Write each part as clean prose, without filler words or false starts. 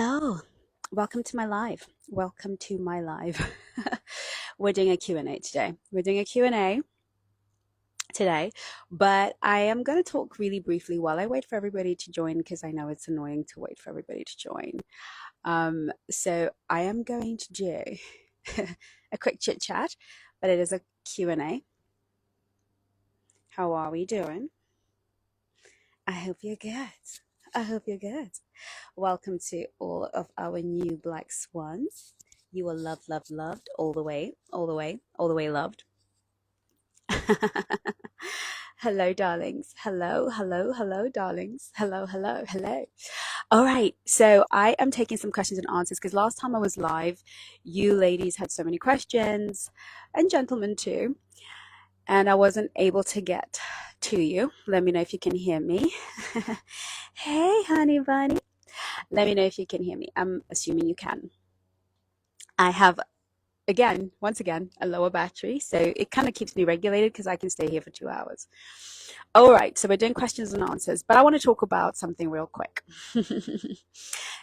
Oh, welcome to my live. Welcome to my live. We're doing a Q&A today. We're doing a Q&A today, but I am going to talk really briefly while I wait for everybody to join because I know it's annoying to wait for everybody to join. So I am going to do a quick chit chat, but it is a Q&A. How are we doing? I hope you're good. I hope you're good. Welcome to all of our new Black Swans. You are loved, loved, loved all the way, all the way, all the way loved. Hello, darlings. Hello, hello, hello, darlings. Hello, hello, hello. All right. So I am taking some questions and answers because last time I was live, you ladies had so many questions and gentlemen too, and I wasn't able to get to you. Let me know if you can hear me. Hey, honey bunny. Let me know if you can hear me. I'm assuming you can. I have, once again, a lower battery, so it kind of keeps me regulated because I can stay here for 2 hours. All right, so we're doing questions and answers, but I want to talk about something real quick.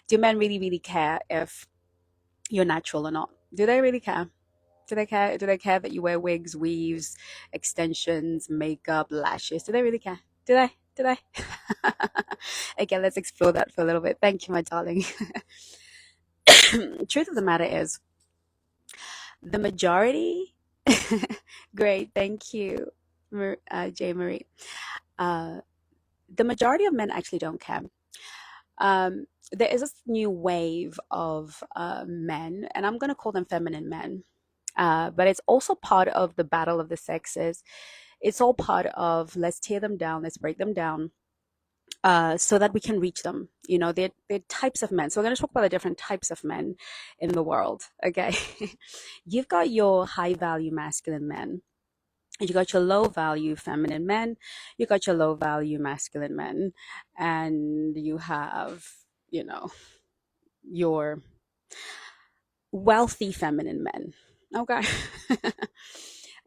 Do men really, really care if you're natural or not? Do they really care? Do they care? Do they care that you wear wigs, weaves, extensions, makeup, lashes? Do they really care? Do they? Do they? Okay, let's explore that for a little bit. Thank you, my darling. Truth of the matter is, the majority, great, thank you, J. Marie. Uh, the majority of men actually don't care. There is a new wave of men, and I'm going to call them feminine men. But it's also part of the battle of the sexes. It's all part of let's tear them down, let's break them down, so that we can reach them. You know, they're types of men. So we're going to talk about the different types of men in the world. Okay, you've got your high value masculine men. You got your low value feminine men. You got your low value masculine men, and you have, you know, your wealthy feminine men. Okay.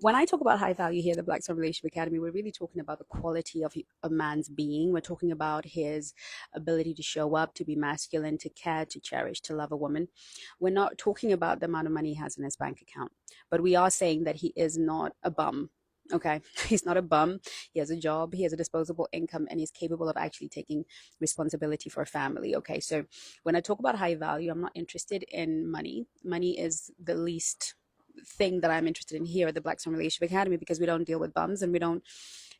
When I talk about high value here at the Black Swan Relationship Academy, we're really talking about the quality of a man's being. We're talking about his ability to show up, to be masculine, to care, to cherish, to love a woman. We're not talking about the amount of money he has in his bank account, but we are saying that he is not a bum. Okay, he's not a bum. He has a job, he has a disposable income, and he's capable of actually taking responsibility for a family. Okay, so when I talk about high value, I'm not interested in money. Money is the least thing that I'm interested in here at the Black Swan Relationship Academy because we don't deal with bums and we don't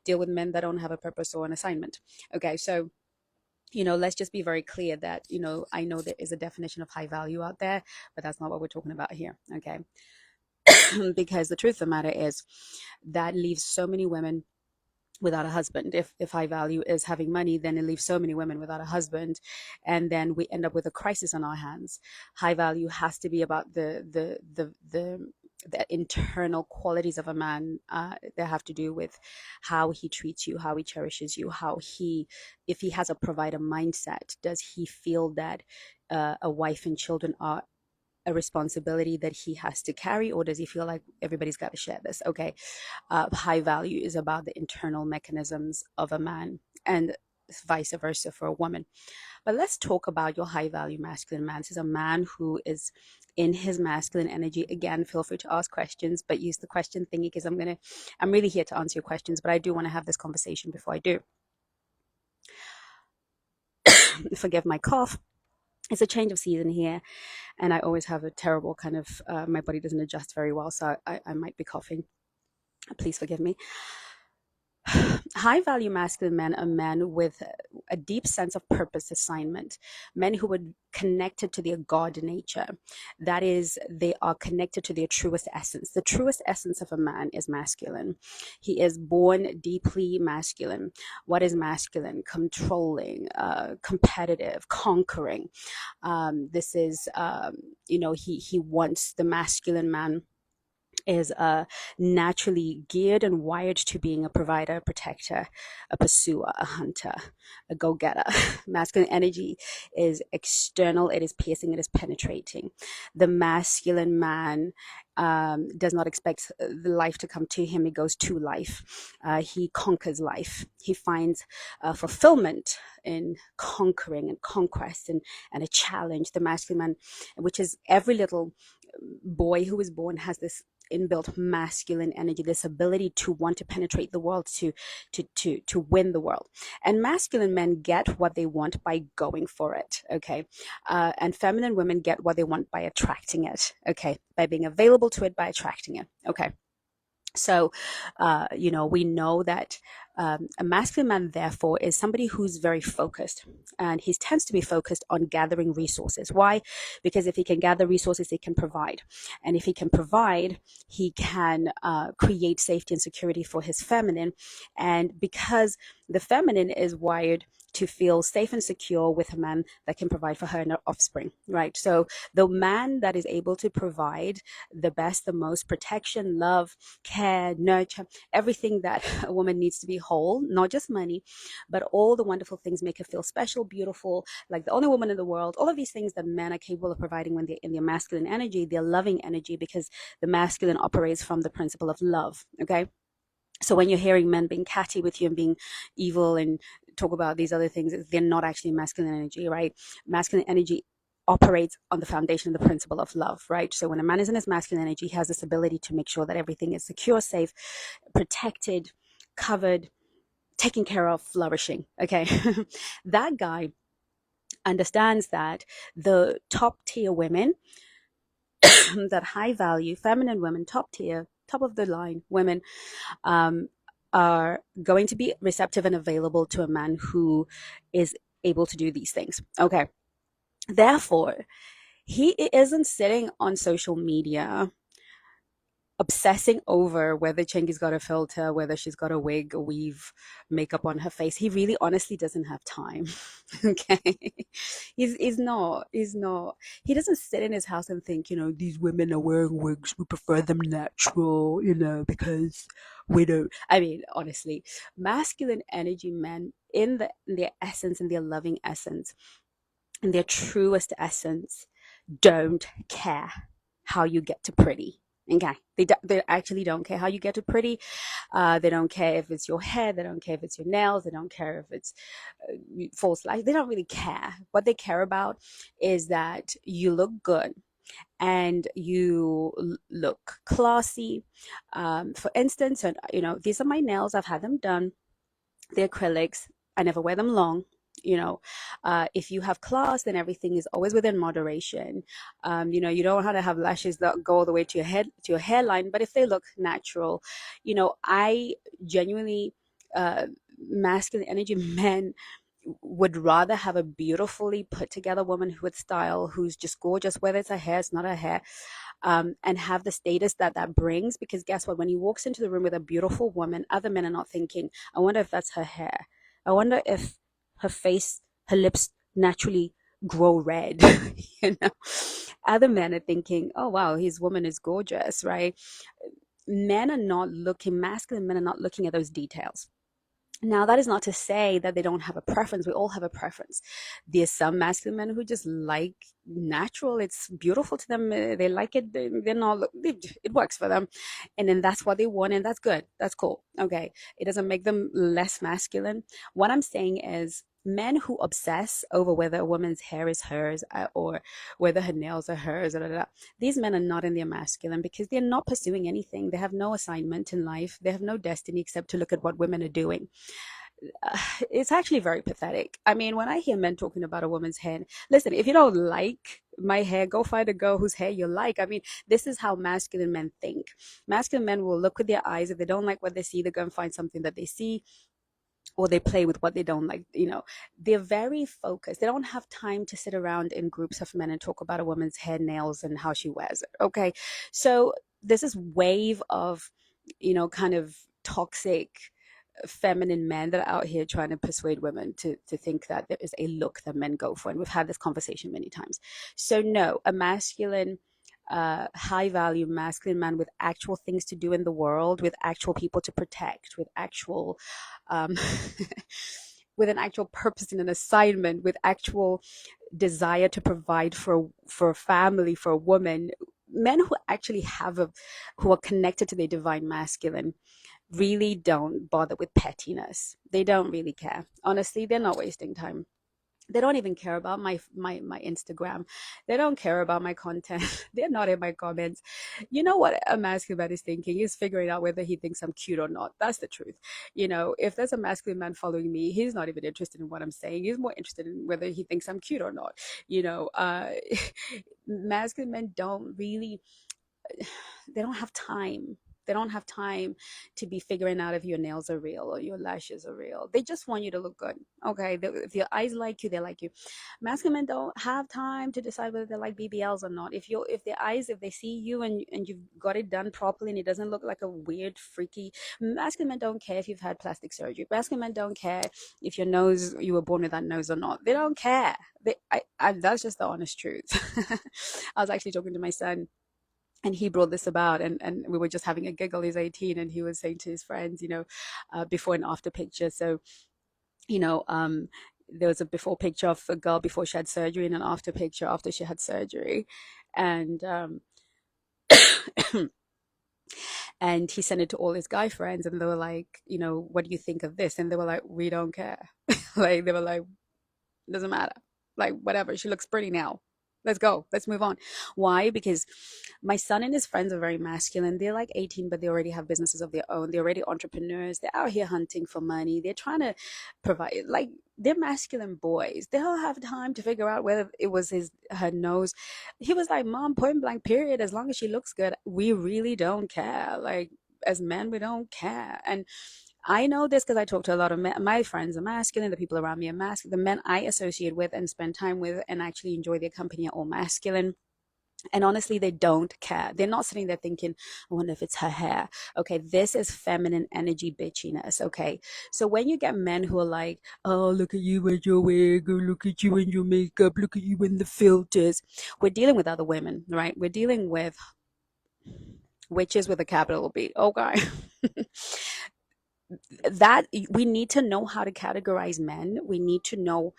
deal with men that don't have a purpose or an assignment. Okay, so let's just be very clear that I know there is a definition of high value out there, but that's not what we're talking about here. Okay. Because the truth of the matter is that leaves so many women without a husband. If high value is having money, then it leaves so many women without a husband, and then we end up with a crisis on our hands. High value has to be about the internal qualities of a man that have to do with how he treats you, how he cherishes you, if he has a provider mindset, does he feel that a wife and children are a responsibility that he has to carry, or does he feel like everybody's got to share this? Okay. High value is about the internal mechanisms of a man, and vice versa for a woman. But let's talk about your high value masculine man. This is a man who is in his masculine energy. Again, feel free to ask questions, but use the question thingy because I'm really here to answer your questions, but I do want to have this conversation before I do. Forgive my cough. It's a change of season here, and I always have a terrible kind of, my body doesn't adjust very well, so I might be coughing. Please forgive me. High value masculine men are men with a deep sense of purpose, assignment, men who are connected to their God nature. That is, they are connected to their truest essence. The truest essence of a man is masculine. He is born deeply masculine. What is masculine? Controlling, competitive, conquering. This is, he wants the masculine man is naturally geared and wired to being a provider, a protector, a pursuer, a hunter, a go getter. Masculine energy is external, it is piercing, it is penetrating. The masculine man does not expect the life to come to him, he goes to life. He conquers life. He finds fulfillment in conquering and conquest and a challenge. The masculine man, which is every little boy who is born, has this inbuilt masculine energy, this ability to want to penetrate the world, to win the world. And masculine men get what they want by going for it, okay? And feminine women get what they want by attracting it, okay? By being available to it, by attracting it, okay? So, we know that a masculine man, therefore, is somebody who's very focused, and he tends to be focused on gathering resources. Why? Because if he can gather resources, he can provide. And if he can provide, he can create safety and security for his feminine. And because the feminine is wired to feel safe and secure with a man that can provide for her and her offspring, right? So the man that is able to provide the best, the most protection, love, care, nurture, everything that a woman needs to be whole, not just money, but all the wonderful things make her feel special, beautiful, like the only woman in the world. All of these things that men are capable of providing when they're in their masculine energy, their loving energy, because the masculine operates from the principle of love, okay? So when you're hearing men being catty with you and being evil and talk about these other things, they're not actually masculine energy, right? Masculine energy operates on the foundation of the principle of love, right? So when a man is in his masculine energy, he has this ability to make sure that everything is secure, safe, protected, covered, taken care of, flourishing, okay? That guy understands that the top tier women, that high value feminine women, top tier, top of the line women, um, are going to be receptive and available to a man who is able to do these things. Okay. Therefore, he isn't sitting on social media obsessing over whether Chengi's got a filter, whether she's got a wig, a weave, makeup on her face. He really honestly doesn't have time. Okay. He's not. He doesn't sit in his house and think, these women are wearing wigs. We prefer them natural, because we don't. I mean, honestly, masculine energy men in their essence, in their loving essence, in their truest essence, don't care how you get to pretty. Okay, they actually don't care how you get to pretty. They don't care if it's your hair. They don't care if it's your nails. They don't care if it's false light. They don't really care. What they care about is that you look good and you look classy. For instance, and these are my nails. I've had them done. They're acrylics. I never wear them long. If you have class, then everything is always within moderation. You don't have to have lashes that go all the way to your head, to your hairline, but if they look natural, I genuinely, masculine energy men would rather have a beautifully put together woman with style, who's just gorgeous, whether it's her hair, it's not her hair, and have the status that brings. Because guess what? When he walks into the room with a beautiful woman, other men are not thinking, I wonder if that's her hair. I wonder if her face, her lips naturally grow red. you know, Other men are thinking, oh wow, his woman is gorgeous, right? Masculine men are not looking at those details. Now, that is not to say that they don't have a preference. We all have a preference. There's some masculine men who just like natural. It's beautiful to them. They like it. They're not, it works for them. And then that's what they want. And that's good. That's cool. Okay. It doesn't make them less masculine. What I'm saying is, men who obsess over whether a woman's hair is hers, or whether her nails are hers, these men are not in their masculine, because they're not pursuing anything. They have no assignment in life. They have no destiny except to look at what women are doing. It's actually very pathetic. I mean, when I hear men talking about a woman's hair, listen, if you don't like my hair, go find a girl whose hair you like. I mean, this is how masculine men think. Masculine men will look with their eyes. If they don't like what they see, they're going to find something that they see, or they play with what they don't like. They're very focused. They don't have time to sit around in groups of men and talk about a woman's hair, nails, and how she wears it. Okay. So there's this wave of, kind of toxic feminine men that are out here trying to persuade women to think that there is a look that men go for. And we've had this conversation many times. So no, a masculine high value masculine man with actual things to do in the world, with actual people to protect, with actual um, with an actual purpose and an assignment, with actual desire to provide for a family, for a woman. Men who actually have a who are connected to their divine masculine really don't bother with pettiness. They don't really care. Honestly, they're not wasting time. They don't even care about my Instagram. They don't care about my content. They're not in my comments. You know what a masculine man is thinking? He's figuring out whether he thinks I'm cute or not. That's the truth. If there's a masculine man following me, he's not even interested in what I'm saying. He's more interested in whether he thinks I'm cute or not. Masculine men don't really, they don't have time. They don't have time to be figuring out if your nails are real or your lashes are real. They just want you to look good. Okay. If your eyes like you, they like you. Masculine men don't have time to decide whether they like BBLs or not. If they see you and you've got it done properly and it doesn't look like a weird, freaky, masculine men don't care if you've had plastic surgery. Masculine men don't care if you were born with that nose or not. They don't care. That's just the honest truth. I was actually talking to my son, and he brought this about, and we were just having a giggle. He's 18 and he was saying to his friends, before and after picture. So you know there was a before picture of a girl before she had surgery and an after picture after she had surgery. And and he sent it to all his guy friends, and they were like, what do you think of this? And they were like, we don't care. Like, they were like, doesn't matter. Like, whatever. She looks pretty now. Let's go. Let's move on. Why? Because my son and his friends are very masculine. They're like 18, but they already have businesses of their own. They're already entrepreneurs. They're out here hunting for money. They're trying to provide, like, they're masculine boys. They don't have time to figure out whether it was her nose. He was like, Mom, point blank, period. As long as she looks good, we really don't care. Like, as men, we don't care. And I know this because I talk to a lot of men. My friends are masculine. The people around me are masculine. The men I associate with and spend time with and actually enjoy their company are all masculine. And honestly, they don't care. They're not sitting there thinking, I wonder if it's her hair. Okay, this is feminine energy bitchiness. Okay, so when you get men who are like, oh, look at you and your wig, or look at you and your makeup, look at you and the filters, we're dealing with other women, right? We're dealing with witches with a capital B. Okay. That we need to know how to categorize men. We need to know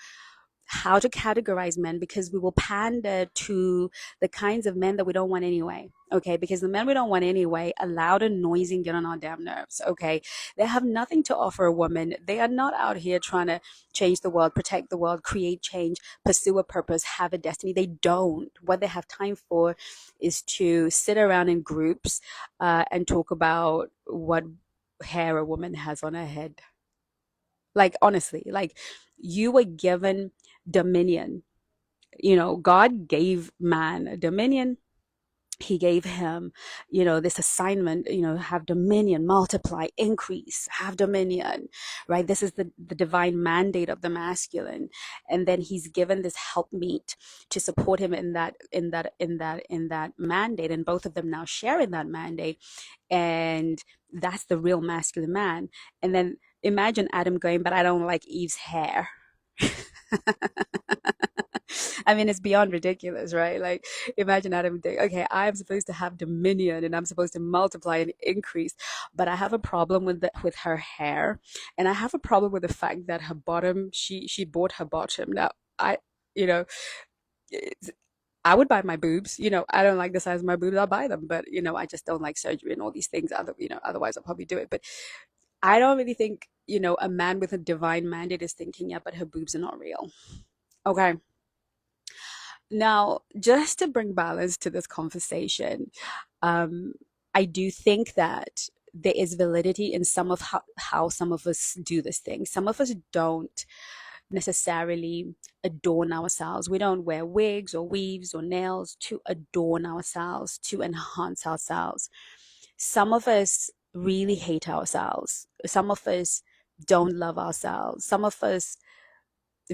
how to categorize men, because we will pander to the kinds of men that we don't want anyway. Okay, because the men we don't want anyway are loud and noisy and get on our damn nerves. Okay, they have nothing to offer a woman. They are not out here trying to change the world, protect the world, create change, pursue a purpose, have a destiny. They don't. What they have time for is to sit around in groups and talk about what hair a woman has on her head. Like, honestly, like, you were given dominion. God gave man dominion. He gave him, this assignment, have dominion, multiply, increase, have dominion, right? This is the divine mandate of the masculine. And then he's given this helpmeet to support him in that mandate. And both of them now share in that mandate. And that's the real masculine man. And then imagine Adam going, but I don't like Eve's hair. I mean, it's beyond ridiculous, right? Like, imagine Adam think, okay, I'm supposed to have dominion and I'm supposed to multiply and increase, but I have a problem with her hair, and I have a problem with the fact that her bottom, she bought her bottom. Now, you know, I would buy my boobs. I don't like the size of my boobs. I'll buy them, but I just don't like surgery and all these things. Otherwise I'll probably do it. But I don't really think a man with a divine mandate is thinking, yeah, but her boobs are not real. Okay. Now, just to bring balance to this conversation, um, I do think that there is validity in some of how some of us do this thing. Some of us don't necessarily adorn ourselves. We don't wear wigs or weaves or nails to adorn ourselves, to enhance ourselves. Some of us really hate ourselves. Some of us don't love ourselves. Some of us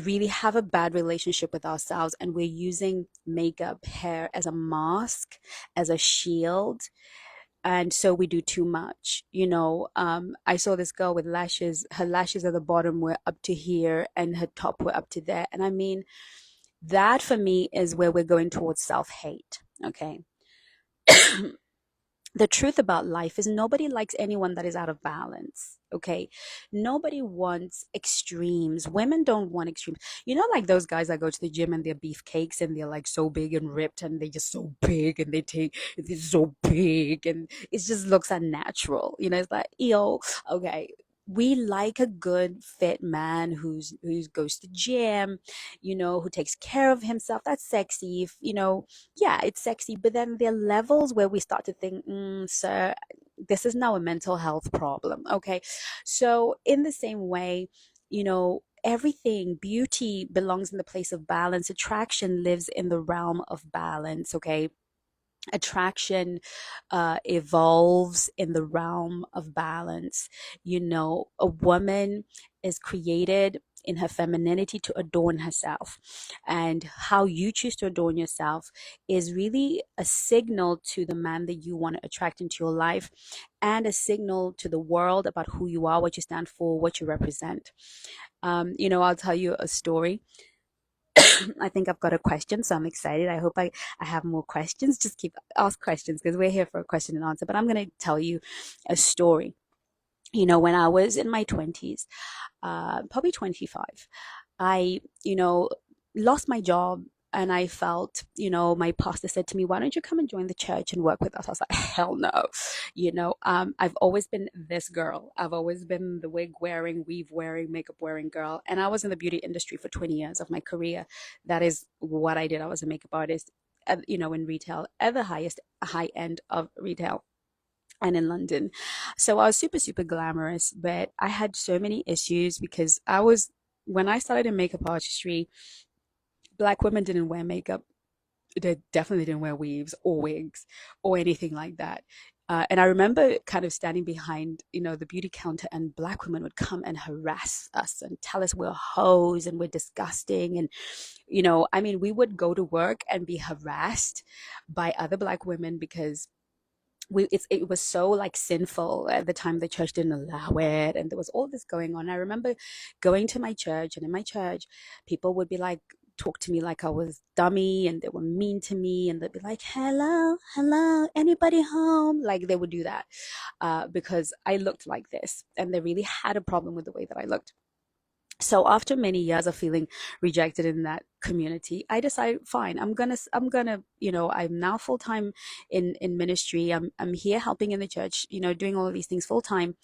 really have a bad relationship with ourselves, and we're using makeup, hair as a mask, as a shield. And so we do too much. I saw this girl with lashes. Her lashes at the bottom were up to here and her top were up to there. And I mean, that for me is where we're going towards self-hate. Okay. The truth about life is nobody likes anyone that is out of balance. Okay. Nobody wants extremes. Women don't want extremes. You know, like those guys that go to the gym and they're beefcakes and they're like so big and ripped and they just so big and they're so big and it just looks unnatural. You know, it's like, yo, okay. We like a good fit man who goes to gym, you know, who takes care of himself. That's sexy. If, you know, yeah, it's sexy, but then there are levels where we start to think, sir, this is now a mental health problem. Okay. So, in the same way, you know, everything, beauty belongs in the place of balance. Attraction lives in the realm of balance. Okay. Attraction evolves in the realm of balance. You know, a woman is created in her femininity to adorn herself. And how you choose to adorn yourself is really a signal to the man that you want to attract into your life and a signal to the world about who you are, what you stand for, what you represent. You know, I'll tell you a story. I think I've got a question, so I'm excited. I hope I have more questions. Just keep ask questions because we're here for a question and answer. But I'm going to tell you a story. You know, when I was in my 20s, probably 25, I, you know, lost my job and I felt, you know, my pastor said to me, why don't you come and join the church and work with us? I was like, hell no. You know, I've always been this girl. I've always been the wig wearing, weave wearing, makeup wearing girl. And I was in the beauty industry for 20 years of my career. That is what I did. I was a makeup artist, you know, in retail at the highest high end of retail and in London. So I was super, super glamorous, but I had so many issues because when I started in makeup artistry, black women didn't wear makeup. They definitely didn't wear weaves or wigs or anything like that. And I remember kind of standing behind, you know, the beauty counter, and black women would come and harass us and tell us we're hoes and we're disgusting. And, you know, I mean, we would go to work and be harassed by other black women because it was so like sinful at the time. The church didn't allow it and there was all this going on. I remember going to my church, and in my church people would be like talk to me like I was dummy, and they were mean to me, and they'd be like, hello, hello, anybody home? Like they would do that because I looked like this, and they really had a problem with the way that I looked. So after many years of feeling rejected in that community, I decided, fine, I'm gonna, you know, I'm now full time in ministry. I'm here helping in the church, you know, doing all of these things full time.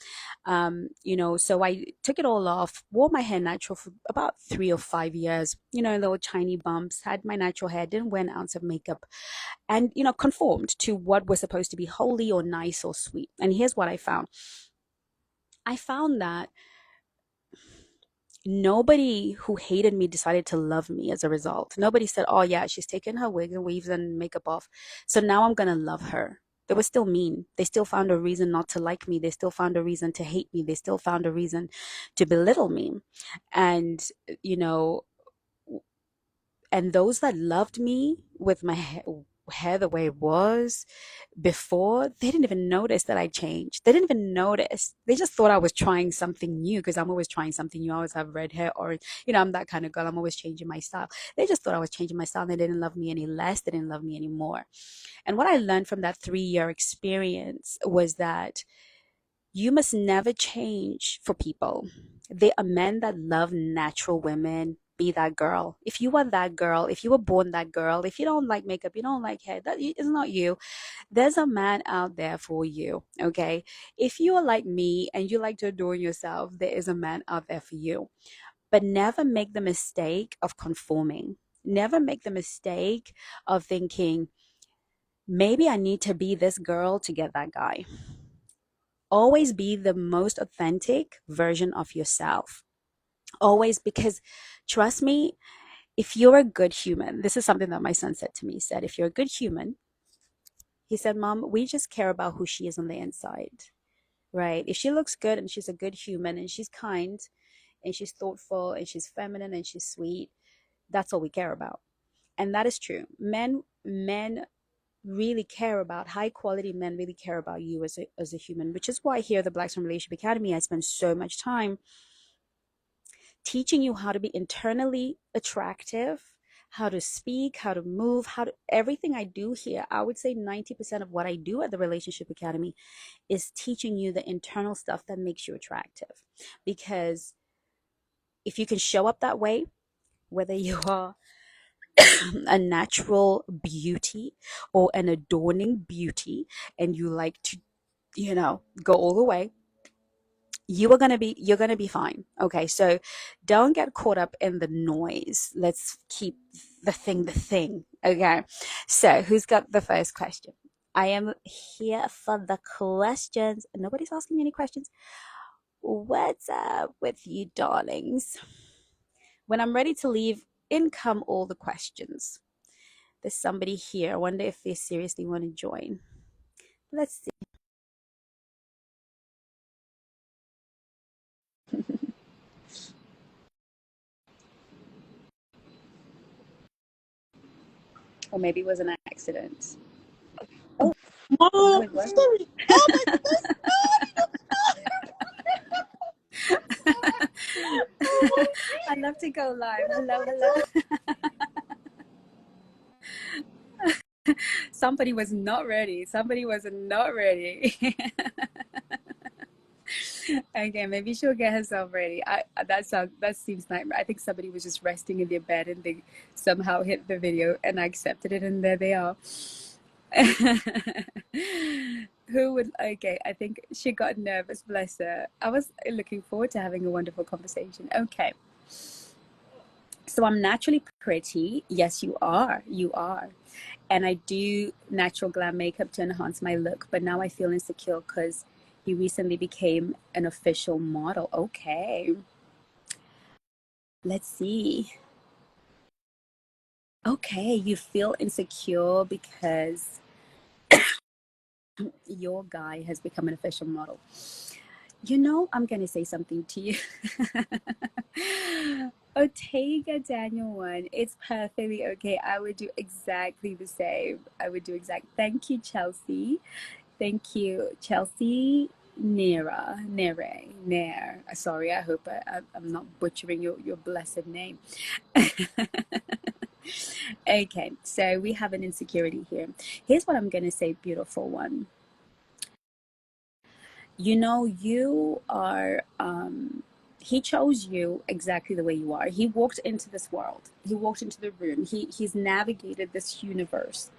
You know, so I took it all off, wore my hair natural for about 3 or 5 years, you know, little tiny bumps, had my natural hair, didn't wear an ounce of makeup, and, you know, conformed to what was supposed to be holy or nice or sweet. And here's what I found. I found that nobody who hated me decided to love me as a result. Nobody said, oh, yeah, she's taken her wigs and weaves and makeup off, so now I'm going to love her. They were still mean. They still found a reason not to like me. They still found a reason to hate me. They still found a reason to belittle me. And, you know, and those that loved me with my hair the way it was before, they didn't even notice that I changed. They didn't even notice. They just thought I was trying something new because I'm always trying something new. I always have red hair, or, you know, I'm that kind of girl. I'm always changing my style. They just thought I was changing my style, and they didn't love me any less. They didn't love me any more. And what I learned from that 3 year experience was that you must never change for people. They are men that love natural women. Be that girl. If you are that girl, if you were born that girl, if you don't like makeup, you don't like hair, that is not you. There's a man out there for you. Okay. If you are like me and you like to adorn yourself, there is a man out there for you. But never make the mistake of conforming. Never make the mistake of thinking, maybe I need to be this girl to get that guy. Always be the most authentic version of yourself. Always, because trust me, if you're a good human, this is something that my son said to me. He said, if you're a good human, he said, Mom, we just care about who she is on the inside, right? If she looks good and she's a good human and she's kind and she's thoughtful and she's feminine and she's sweet, that's all we care about. And that is true. Men really care about, high quality men really care about you as a human, which is why here at the Black Swan Relationship Academy, I spend so much time teaching you how to be internally attractive, how to speak, how to move, how to everything I do here. I would say 90% of what I do at the Relationship Academy is teaching you the internal stuff that makes you attractive. Because if you can show up that way, whether you are a natural beauty or an adorning beauty, and you like to, go all the way, you're gonna be fine. Okay, so don't get caught up in the noise. Let's keep the thing. Okay, so who's got the first question? I am here for the questions. Nobody's asking me any questions. What's up with you, darlings? When I'm ready to leave, in come all the questions. There's somebody here. I wonder if they seriously want to join. Let's see. Or maybe it was an accident. Oh, no, Oh, it wasn't. sorry. Oh my goodness. I love to go live. Hello, hello. Somebody was not ready. Somebody was not ready. Okay, maybe she'll get herself ready. That seems nightmare. I think somebody was just resting in their bed and they somehow hit the video and I accepted it and there they are. Who would, okay, I think she got nervous, bless her. I was looking forward to having a wonderful conversation. Okay. So I'm naturally pretty. Yes, you are. You are. And I do natural glam makeup to enhance my look, but now I feel insecure because he recently became an official model. Okay. Let's see. Okay, you feel insecure because your guy has become an official model. I'm going to say something to you. Ortega Daniel one. It's perfectly okay. I would do exactly the same. I would do exact. Thank you, Chelsea. Thank you, Chelsea. Nair. Sorry, I hope I'm not butchering your blessed name. Okay, so we have an insecurity here. Here's what I'm going to say, beautiful one. You are, he chose you exactly the way you are. He walked into this world, he walked into the room, he's navigated this universe.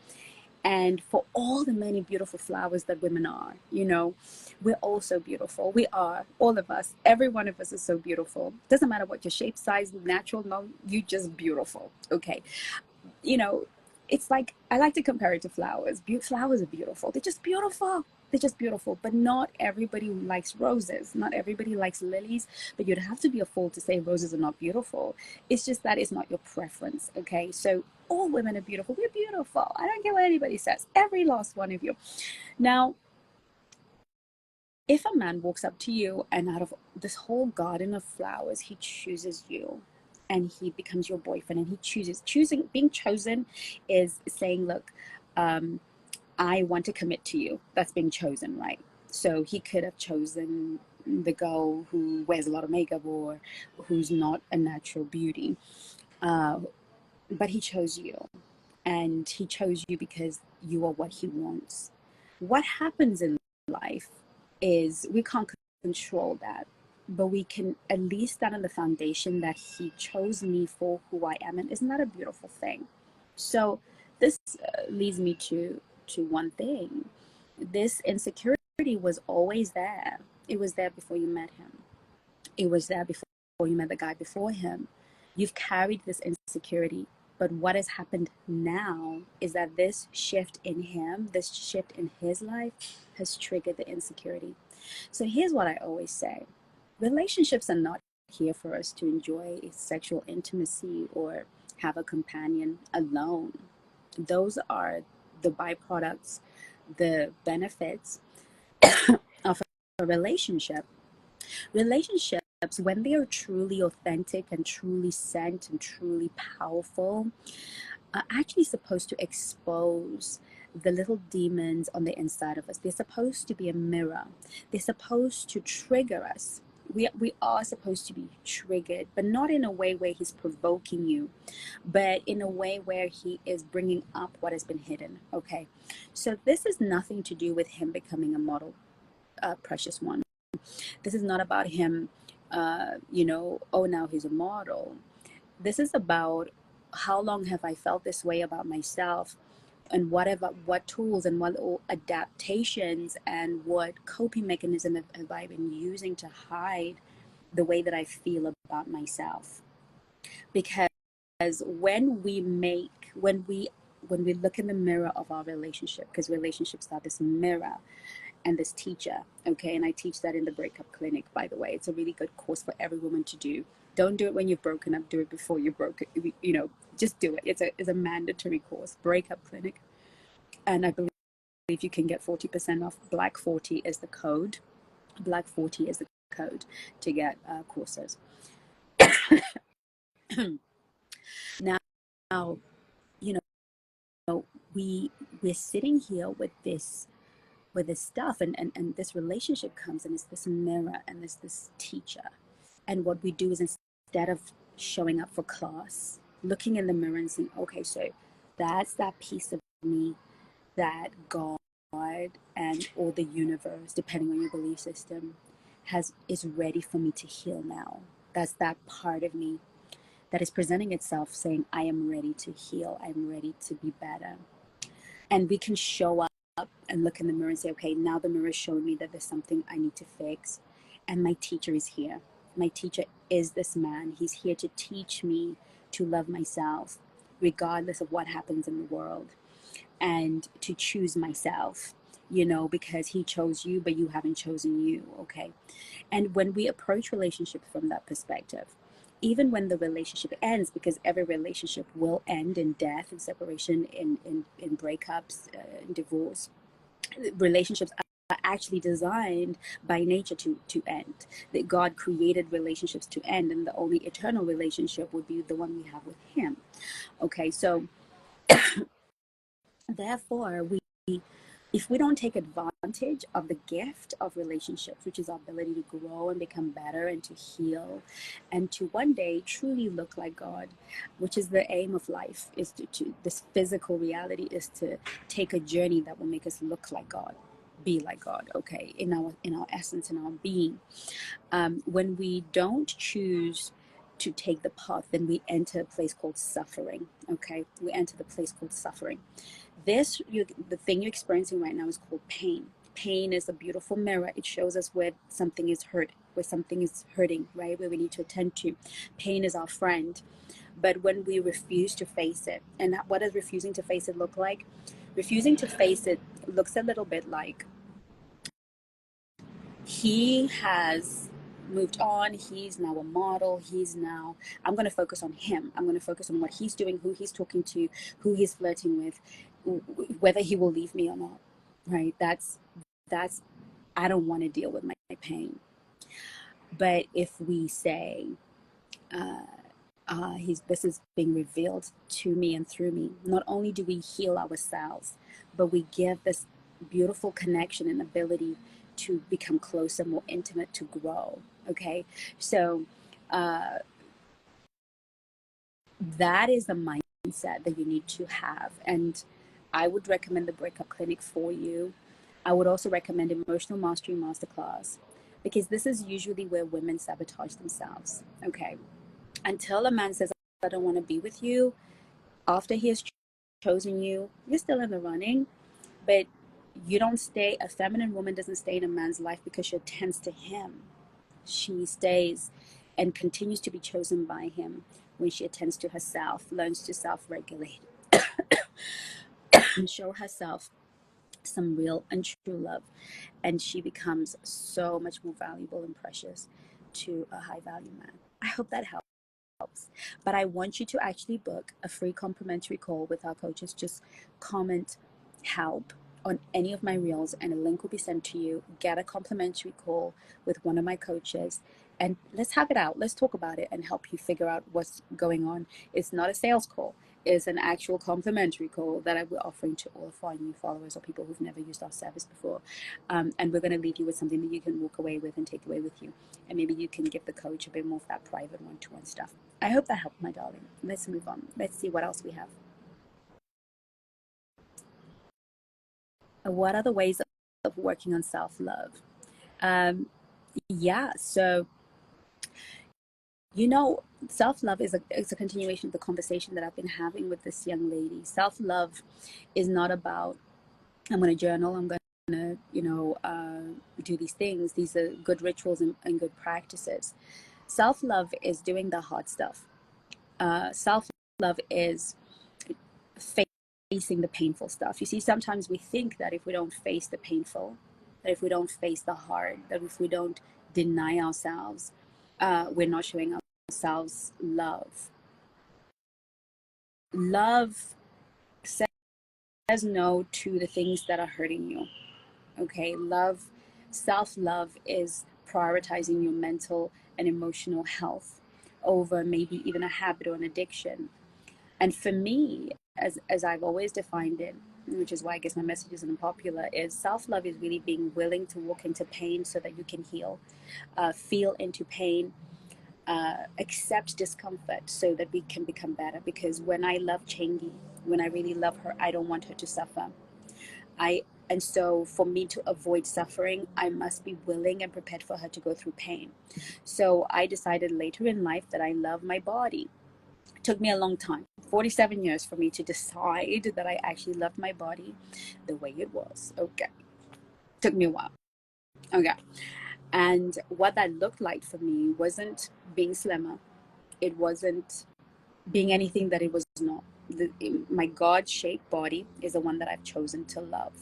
And for all the many beautiful flowers that women are, we're all so beautiful. We are, all of us, every one of us is so beautiful. Doesn't matter what your shape, size, natural, no, you just beautiful. Okay. you know, it's like I like to compare it to flowers. Flowers are beautiful. They're just beautiful. They're just beautiful. But not everybody likes roses. Not everybody likes lilies. But you'd have to be a fool to say roses are not beautiful. It's just that it's not your preference. Okay. So all women are beautiful. We're beautiful. I don't care what anybody says. Every last one of you. Now, if a man walks up to you and out of this whole garden of flowers, he chooses you and he becomes your boyfriend and he choosing being chosen is saying, look, I want to commit to you. That's being chosen, right? So he could have chosen the girl who wears a lot of makeup or who's not a natural beauty. Uh, but he chose you, and he chose you because you are what he wants. What happens in life is we can't control that, but we can at least stand on the foundation that he chose me for who I am. And isn't that a beautiful thing? So this leads me to one thing. This insecurity was always there. It was there before you met him. It was there before you met the guy before him. You've carried this insecurity. But what has happened now is that this shift in him, this shift in his life, has triggered the insecurity. So here's what I always say: relationships are not here for us to enjoy sexual intimacy or have a companion alone. Those are the byproducts, the benefits of a relationship. Relationships, when they are truly authentic and truly sent and truly powerful, are actually supposed to expose the little demons on the inside of us. They're supposed to be a mirror. They're supposed to trigger us We are supposed to be triggered, but not in a way where he's provoking you, but in a way where he is bringing up what has been hidden. Okay, so this is nothing to do with him becoming a model, precious one. This is not about him, oh, now he's a model. This is about how long have I felt this way about myself, and what tools and what adaptations and what coping mechanism have I been using to hide the way that I feel about myself. Because when we look in the mirror of our relationship, because relationships are this mirror and this teacher, okay, and I teach that in the Breakup Clinic, by the way. It's a really good course for every woman to do. Don't do it when you've broken up, do it before you're broken. Just do it. It's a mandatory course. Breakup Clinic. And I believe you can get 40% off. Black 40 is the code. Black 40 is the code to get courses. Now, you know, we're sitting here with this stuff, and this relationship comes, and it's this mirror, and it's this teacher. And what we do is, instead of showing up for class, looking in the mirror and saying, okay, so that's that piece of me that God and or the universe, depending on your belief system, is ready for me to heal now. That's that part of me that is presenting itself saying, I am ready to heal, I'm ready to be better. And we can show up and look in the mirror and say, okay, now the mirror is showing me that there's something I need to fix, and my teacher is here. My teacher is this man. He's here to teach me to love myself regardless of what happens in the world, and to choose myself, because he chose you, but you haven't chosen you. Okay. And when we approach relationships from that perspective, even when the relationship ends, because every relationship will end in death and separation, in breakups, in divorce, relationships are actually designed by nature to end. That God created relationships to end, and the only eternal relationship would be the one we have with him. Okay, so therefore, if we don't take advantage of the gift of relationships, which is our ability to grow and become better and to heal and to one day truly look like God, which is the aim of life, is to this physical reality is to take a journey that will make us look like God, be like God, okay, in our essence, in our being. When we don't choose to take the path, then we enter a place called suffering. Okay, we enter the place called suffering. The thing you're experiencing right now is called pain. Pain is a beautiful mirror. It shows us where something is where something is hurting, right? Where we need to attend to. Pain is our friend. But when we refuse to face it, and what does refusing to face it look like? Refusing to face it looks a little bit like he has moved on. He's now a model. I'm going to focus on him. I'm going to focus on what he's doing, who he's talking to, who he's flirting with, whether he will leave me or not, right? That's I don't want to deal with my pain. But if we say, this is being revealed to me and through me, not only do we heal ourselves, but we give this beautiful connection and ability to become closer, more intimate, to grow. Okay, so that is the mindset that you need to have. And I would recommend the Breakup Clinic for you. I would also recommend Emotional Mastery Masterclass, because this is usually where women sabotage themselves. Okay, until a man says, I don't want to be with you, after he has chosen you, you're still in the running. But you don't stay, a feminine woman doesn't stay in a man's life because she attends to him. She stays and continues to be chosen by him when she attends to herself, learns to self-regulate, and show herself some real and true love. And she becomes so much more valuable and precious to a high value man. I hope that helps. But I want you to actually book a free complimentary call with our coaches. Just comment help on any of my reels, and a link will be sent to you. Get a complimentary call with one of my coaches, and let's have it out. Let's talk about it and help you figure out what's going on. It's not a sales call. is an actual complimentary call that I will offering to all of our new followers or people who've never used our service before. And we're going to leave you with something that you can walk away with and take away with you. And maybe you can give the coach a bit more of that private one-to-one stuff. I hope that helped, my darling. Let's move on. Let's see what else we have. What are the ways of working on self-love? Yeah, so self-love is a continuation of the conversation that I've been having with this young lady. Self-love is not about, I'm going to journal, I'm going to, do these things. These are good rituals and good practices. Self-love is doing the hard stuff. Self-love is facing the painful stuff. You see, sometimes we think that if we don't face the painful, that if we don't face the hard, that if we don't deny ourselves, we're not showing ourselves love. Love says no to the things that are hurting you. Okay, self-love is prioritizing your mental and emotional health over maybe even a habit or an addiction. And for me, as I've always defined it, which is why I guess my message isn't popular, is self-love is really being willing to walk into pain so that you can heal, feel into pain, accept discomfort so that we can become better. Because when I love Chengi, when I really love her, I don't want her to suffer. And so for me to avoid suffering, I must be willing and prepared for her to go through pain. So I decided later in life that I love my body. It took me a long time, 47 years, for me to decide that I actually loved my body the way it was. Okay. Took me a while. Okay. And what that looked like for me wasn't being slimmer. It wasn't being anything that it was not. My God-shaped body is the one that I've chosen to love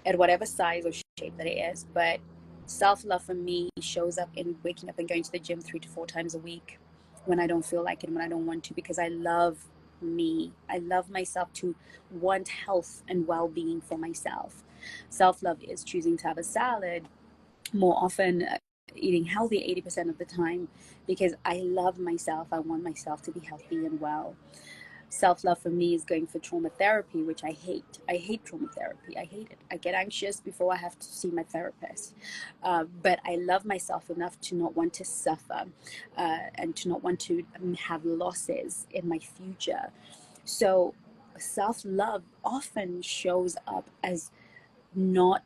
at whatever size or shape that it is. But self-love for me shows up in waking up and going to the gym 3 to 4 times a week when I don't feel like it, when I don't want to, because I love me. I love myself to want health and well-being for myself. Self-love is choosing to have a salad more often, eating healthy 80% of the time, because I love myself. I want myself to be healthy and well. Self-love for me is going for trauma therapy, which I hate. I hate trauma therapy. I hate it. I get anxious before I have to see my therapist. But I love myself enough to not want to suffer, and to not want to have losses in my future. So self-love often shows up as not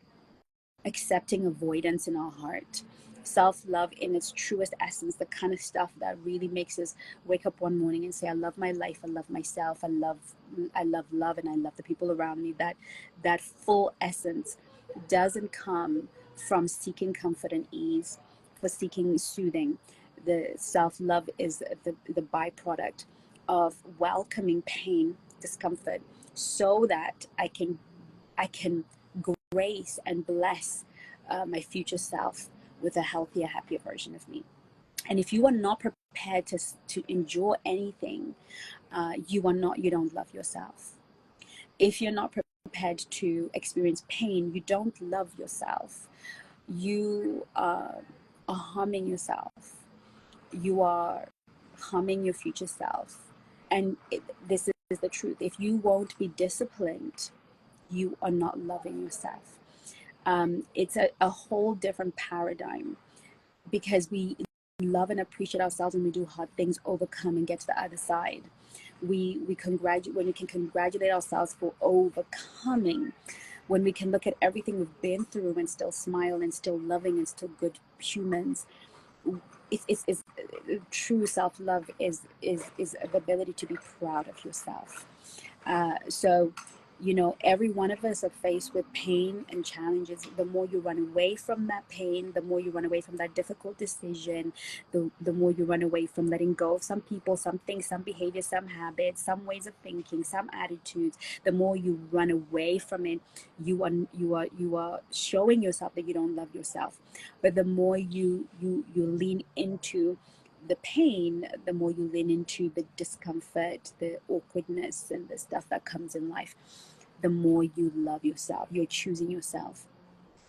accepting avoidance in our heart. Self-love in its truest essence, the kind of stuff that really makes us wake up one morning and say, I love my life, I love myself, I love love, and I love the people around me. That full essence doesn't come from seeking comfort and ease, for seeking soothing. The self-love is the byproduct of welcoming pain, discomfort, so that I can grace and bless my future self with a healthier, happier version of me. And if you are not prepared to endure anything, you don't love yourself. If you're not prepared to experience pain, you don't love yourself. You are harming yourself. You are harming your future self. And this is the truth. If you won't be disciplined, you are not loving yourself. It's a whole different paradigm, because we love and appreciate ourselves when we do hard things, overcome, and get to the other side. We congratulate when we can congratulate ourselves for overcoming, when we can look at everything we've been through and still smile and still loving and still good humans. It's true self-love is the ability to be proud of yourself. So, every one of us are faced with pain and challenges. The more you run away from that pain, the more you run away from that difficult decision, the more you run away from letting go of some people, some things, some behaviors, some habits, some ways of thinking, some attitudes. The more you run away from it, you are showing yourself that you don't love yourself. But the more you lean into the pain, the more you lean into the discomfort, the awkwardness, and the stuff that comes in life, the more you love yourself. You're choosing yourself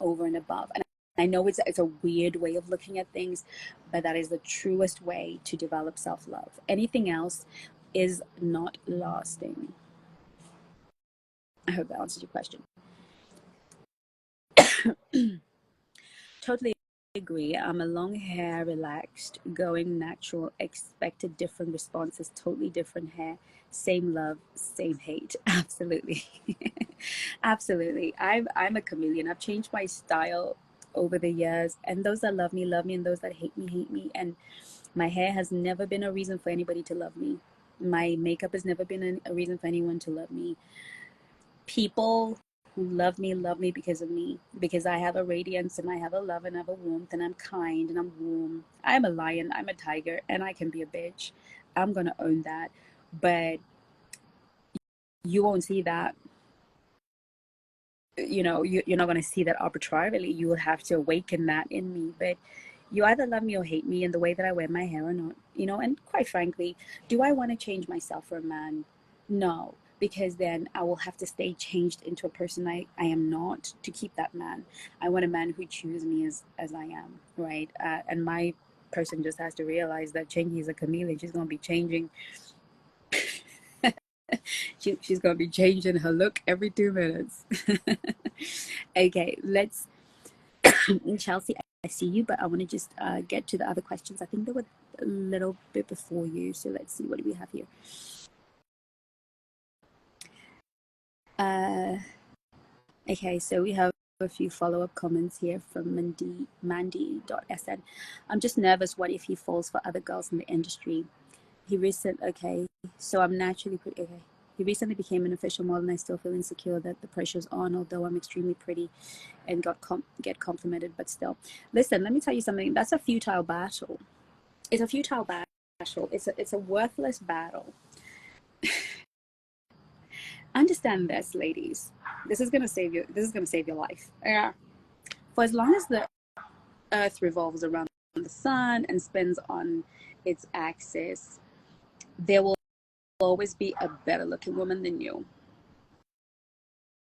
over and above. And I know it's a weird way of looking at things, but that is the truest way to develop self-love. Anything else is not lasting. I hope that answers your question. Totally agree. I'm a long hair, relaxed, going natural, expected different responses, totally different hair, same love, same hate. Absolutely. Absolutely. I'm a chameleon. I've changed my style over the years, and those that love me, and those that hate me. And my hair has never been a reason for anybody to love me. My makeup has never been a reason for anyone to love me. People who love me because of me, because I have a radiance and I have a love and I have a warmth and I'm kind and I'm warm. I'm a lion, I'm a tiger, and I can be a bitch. I'm gonna own that. But you won't see that. You're not going to see that arbitrarily. You will have to awaken that in me. But you either love me or hate me in the way that I wear my hair or not. And quite frankly, do I want to change myself for a man? No, because then I will have to stay changed into a person I am not to keep that man. I want a man who chooses me as I am, right? And my person just has to realize that Chengi is a chameleon. She's going to be changing. She's going to be changing her look every 2 minutes. Okay, let's Chelsea, I see you, but I want to just get to the other questions. I think they were a little bit before you, so let's see what do we have here. Okay, so we have a few follow-up comments here from Mandy.sn. I'm just nervous. What if he falls for other girls in the industry? Okay, so I'm naturally pretty. Okay, he recently became an official model, and I still feel insecure that the pressure's on. Although I'm extremely pretty and get complimented, but still, listen. Let me tell you something. That's a futile battle. It's a futile battle. It's a worthless battle. Understand this, ladies. This is gonna save you. This is gonna save your life. Yeah. For as long as the Earth revolves around the sun and spins on its axis, there will always be a better looking woman than you,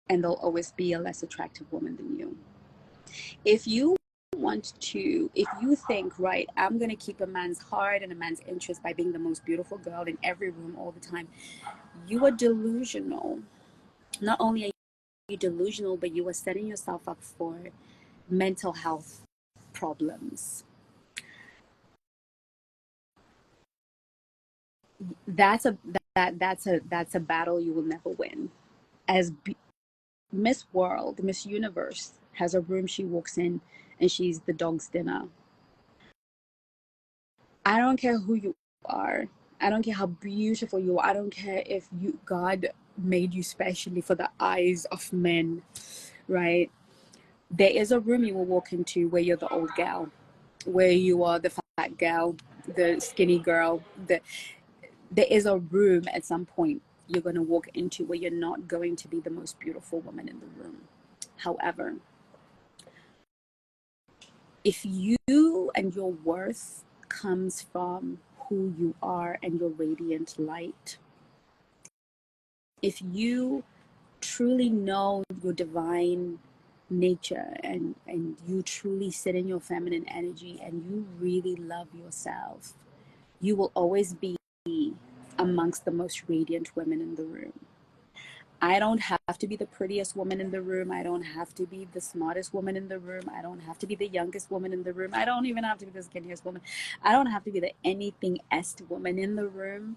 and there'll always be a less attractive woman than you. If you if you think, right, I'm going to keep a man's heart and a man's interest by being the most beautiful girl in every room all the time, you are delusional. Not only are you delusional, but you are setting yourself up for mental health problems. That's a that's a battle you will never win. As Miss World, Miss Universe has a room she walks in and she's the dog's dinner. I don't care who you are. I don't care how beautiful you are. I don't care if God made you specially for the eyes of men, right? There is a room you will walk into where you're the old gal, where you are the fat gal, the skinny girl. There is a room at some point you're going to walk into where you're not going to be the most beautiful woman in the room. However, if you and your worth comes from who you are and your radiant light, if you truly know your divine nature and you truly sit in your feminine energy and you really love yourself, you will always be amongst the most radiant women in the room. I don't have to be the prettiest woman in the room. I don't have to be the smartest woman in the room. I don't have to be the youngest woman in the room. I don't even have to be the skinniest woman. I don't have to be the anything-est woman in the room.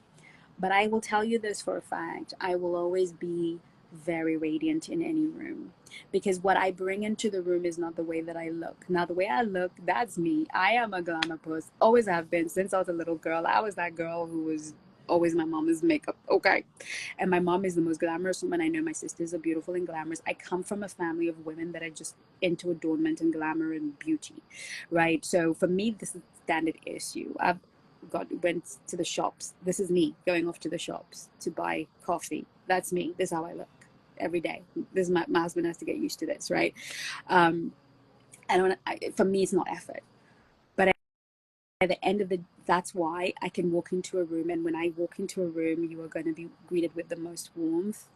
But I will tell you this for a fact. I will always be very radiant in any room, because what I bring into the room is not the way that I look. Now, the way I look, that's me. I am a glamour puss. Always have been since I was a little girl. I was that girl who was always my mama's makeup. Okay. And my mom is the most glamorous woman I know. My sisters are beautiful and glamorous. I come from a family of women that are just into adornment and glamour and beauty, right? So for me, this is a standard issue. I've went to the shops. This is me going off to the shops to buy coffee. That's me. This is how I look every day. This is my husband has to get used to this, right? For me, it's not effort. But at the end of that's why I can walk into a room, and when I walk into a room, you are going to be greeted with the most warmth.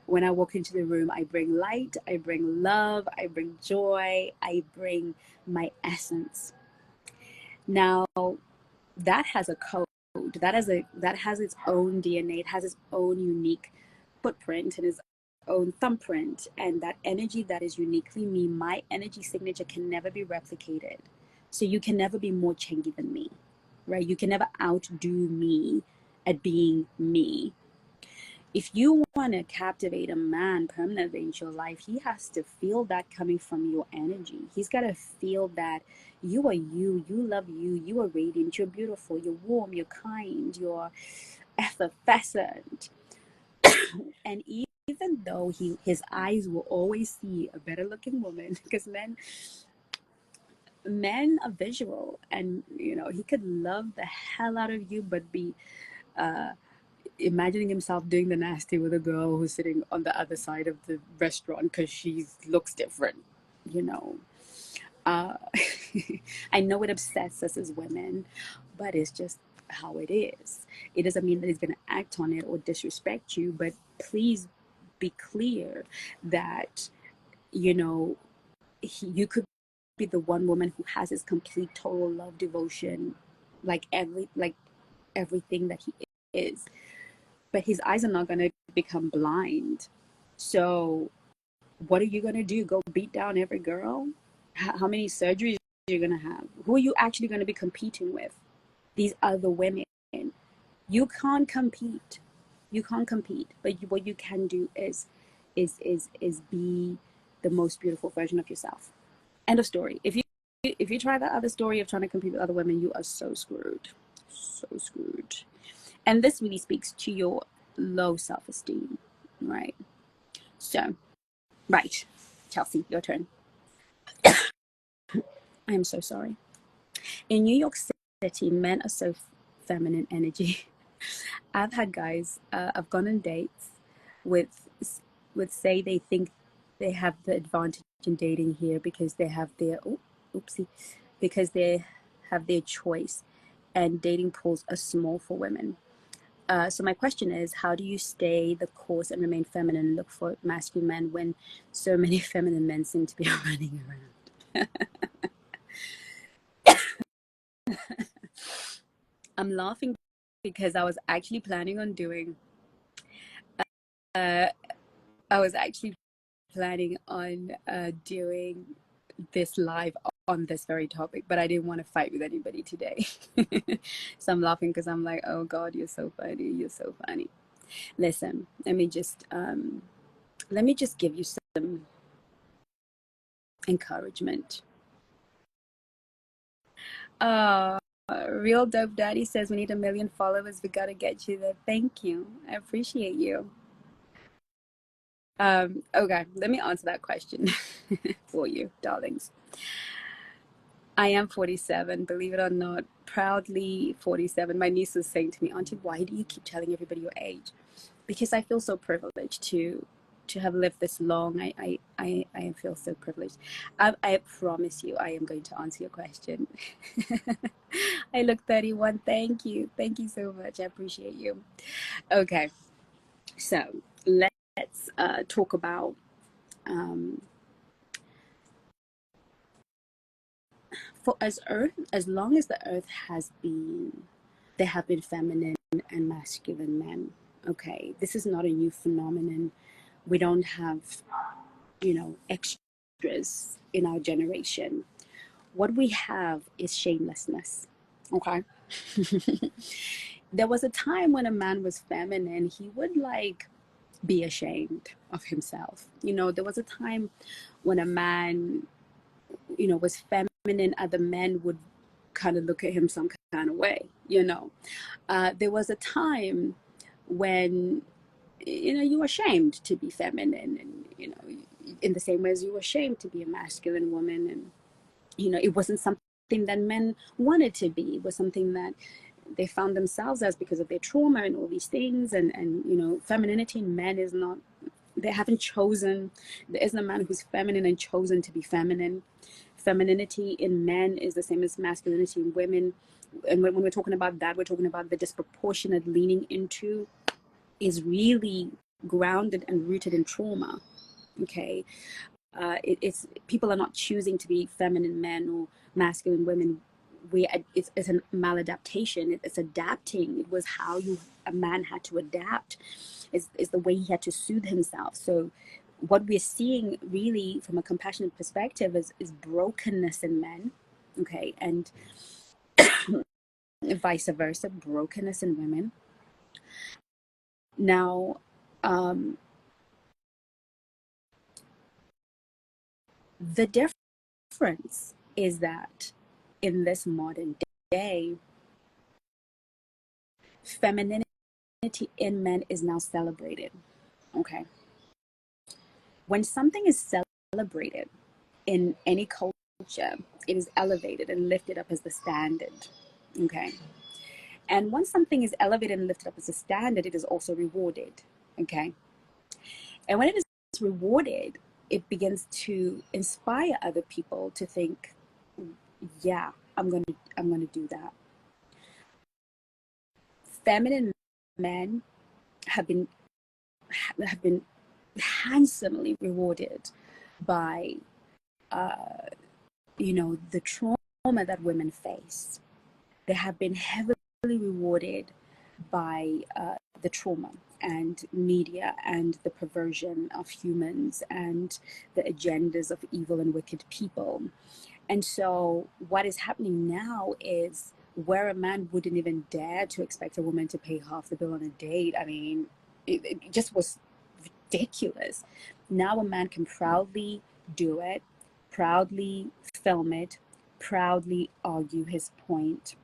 When I walk into the room, I bring light, I bring love, I bring joy, I bring my essence. Now, that has a code. code. That has its own DNA. It has its own unique footprint and its own thumbprint. And that energy that is uniquely me, my energy signature can never be replicated. So you can never be more Chengi than me, right? You can never outdo me at being me. If you want to captivate a man permanently in your life, he has to feel that coming from your energy. He's got to feel that you are you love you are radiant, you're beautiful, you're warm, you're kind, you're effervescent. And even though his eyes will always see a better looking woman, because men are visual, and he could love the hell out of you but be imagining himself doing the nasty with a girl who's sitting on the other side of the restaurant because she looks different, you know. Uh, I know it upsets us as women, but it's just how it is. It doesn't mean that he's going to act on it or disrespect you, but please be clear that, you could be the one woman who has his complete total love devotion, like everything that he is, but his eyes are not going to become blind. So what are you going to do? Go beat down every girl? How many surgeries are you going to have? Who are you actually going to be competing with? These other women. You can't compete. You can't compete. But what you can do is be the most beautiful version of yourself. End of story. If you try that other story of trying to compete with other women, you are so screwed. So screwed. And this really speaks to your low self-esteem, right? So, right, Chelsea, your turn. I am so sorry. In New York City, men are so feminine energy. I've had guys, I've gone on dates with say they think they have the advantage in dating here because they have their because they have their choice, and dating pools are small for women. So my question is, how do you stay the course and remain feminine and look for masculine men when so many feminine men seem to be running around? I'm laughing because I was actually planning on doing uh, I was actually planning on doing this live on this very topic, but I didn't want to fight with anybody today. So I'm laughing because I'm like, oh God, you're so funny. You're so funny. Listen, let me just give you some encouragement. Real Dope Daddy says we need 1 million followers. We gotta get you there. Thank you. I appreciate you. Okay, let me answer that question for you, darlings. I am 47, believe it or not, proudly 47. My niece was saying to me, Auntie, why do you keep telling everybody your age? Because I feel so privileged to have lived this long. I feel so privileged. I promise you I am going to answer your question. I look 31. Thank you so much. I appreciate you. Okay, so let's talk about for as long as the earth has been, there have been feminine and masculine men. Okay, this is not a new phenomenon. We don't have extras in our generation. What we have is shamelessness. Okay. There was a time when a man was feminine, he would be ashamed of himself. There was a time when a man, was feminine, other men would kind of look at him some kind of way. There was a time when you were ashamed to be feminine, and in the same way as you were ashamed to be a masculine woman, and it wasn't something that men wanted to be. It was something that they found themselves as because of their trauma and all these things. And femininity in men is not, they haven't chosen. There isn't a man who's feminine and chosen to be feminine. Femininity in men is the same as masculinity in women. And when we're talking about that, we're talking about the disproportionate leaning into is really grounded and rooted in trauma. Okay. It's people are not choosing to be feminine men or masculine women it's a maladaptation. It's adapting. It was how a man had to adapt. Is the way he had to soothe himself. So what we're seeing really from a compassionate perspective is brokenness in men, okay, and vice versa, brokenness in women. Now, the difference is that in this modern day, femininity in men is now celebrated. Okay. When something is celebrated in any culture, it is elevated and lifted up as the standard. Okay. And once something is elevated and lifted up as a standard, it is also rewarded. Okay. And when it is rewarded, it begins to inspire other people to think, yeah, I'm gonna do that. Feminine men have been have been handsomely rewarded by the trauma that women face. They have been heavily rewarded by the trauma and media and the perversion of humans and the agendas of evil and wicked people. And so what is happening now is where a man wouldn't even dare to expect a woman to pay half the bill on a date. I mean, it just was ridiculous. Now a man can proudly do it, proudly film it, proudly argue his point.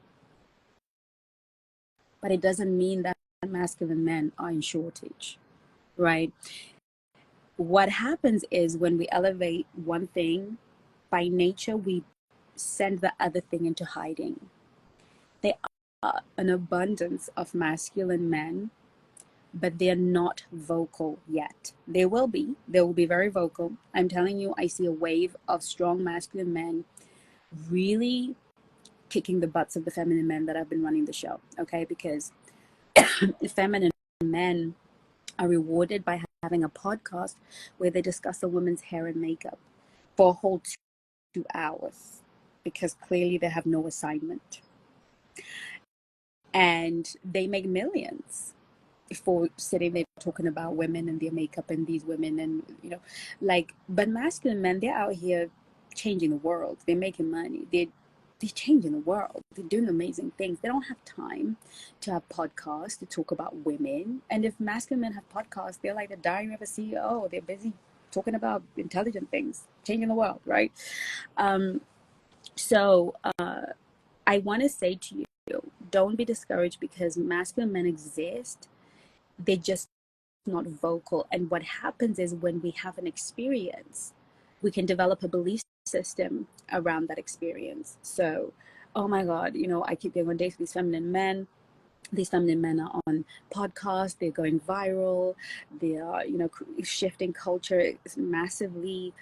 But it doesn't mean that masculine men are in shortage, right? What happens is when we elevate one thing, by nature, we send the other thing into hiding. There are an abundance of masculine men, but they're not vocal yet. They will be. They will be very vocal. I'm telling you, I see a wave of strong masculine men really kicking the butts of the feminine men that have been running the show, okay? Because feminine men are rewarded by having a podcast where they discuss a woman's hair and makeup for a whole 2 hours because clearly they have no assignment. And they make millions for sitting there talking about women and their makeup and these women and, but masculine men, they're out here changing the world. They're making money. They're changing the world. They're doing amazing things. They don't have time to have podcasts to talk about women. And if masculine men have podcasts, they're like the diary of a CEO. They're busy talking about intelligent things, changing the world, right? So I want to say to you, don't be discouraged because masculine men exist. They're just not vocal. And what happens is when we have an experience, we can develop a belief system around that experience. So, oh my God, I keep going on dates with these feminine men. These feminine men are on podcasts. They're going viral. They are, shifting culture massively.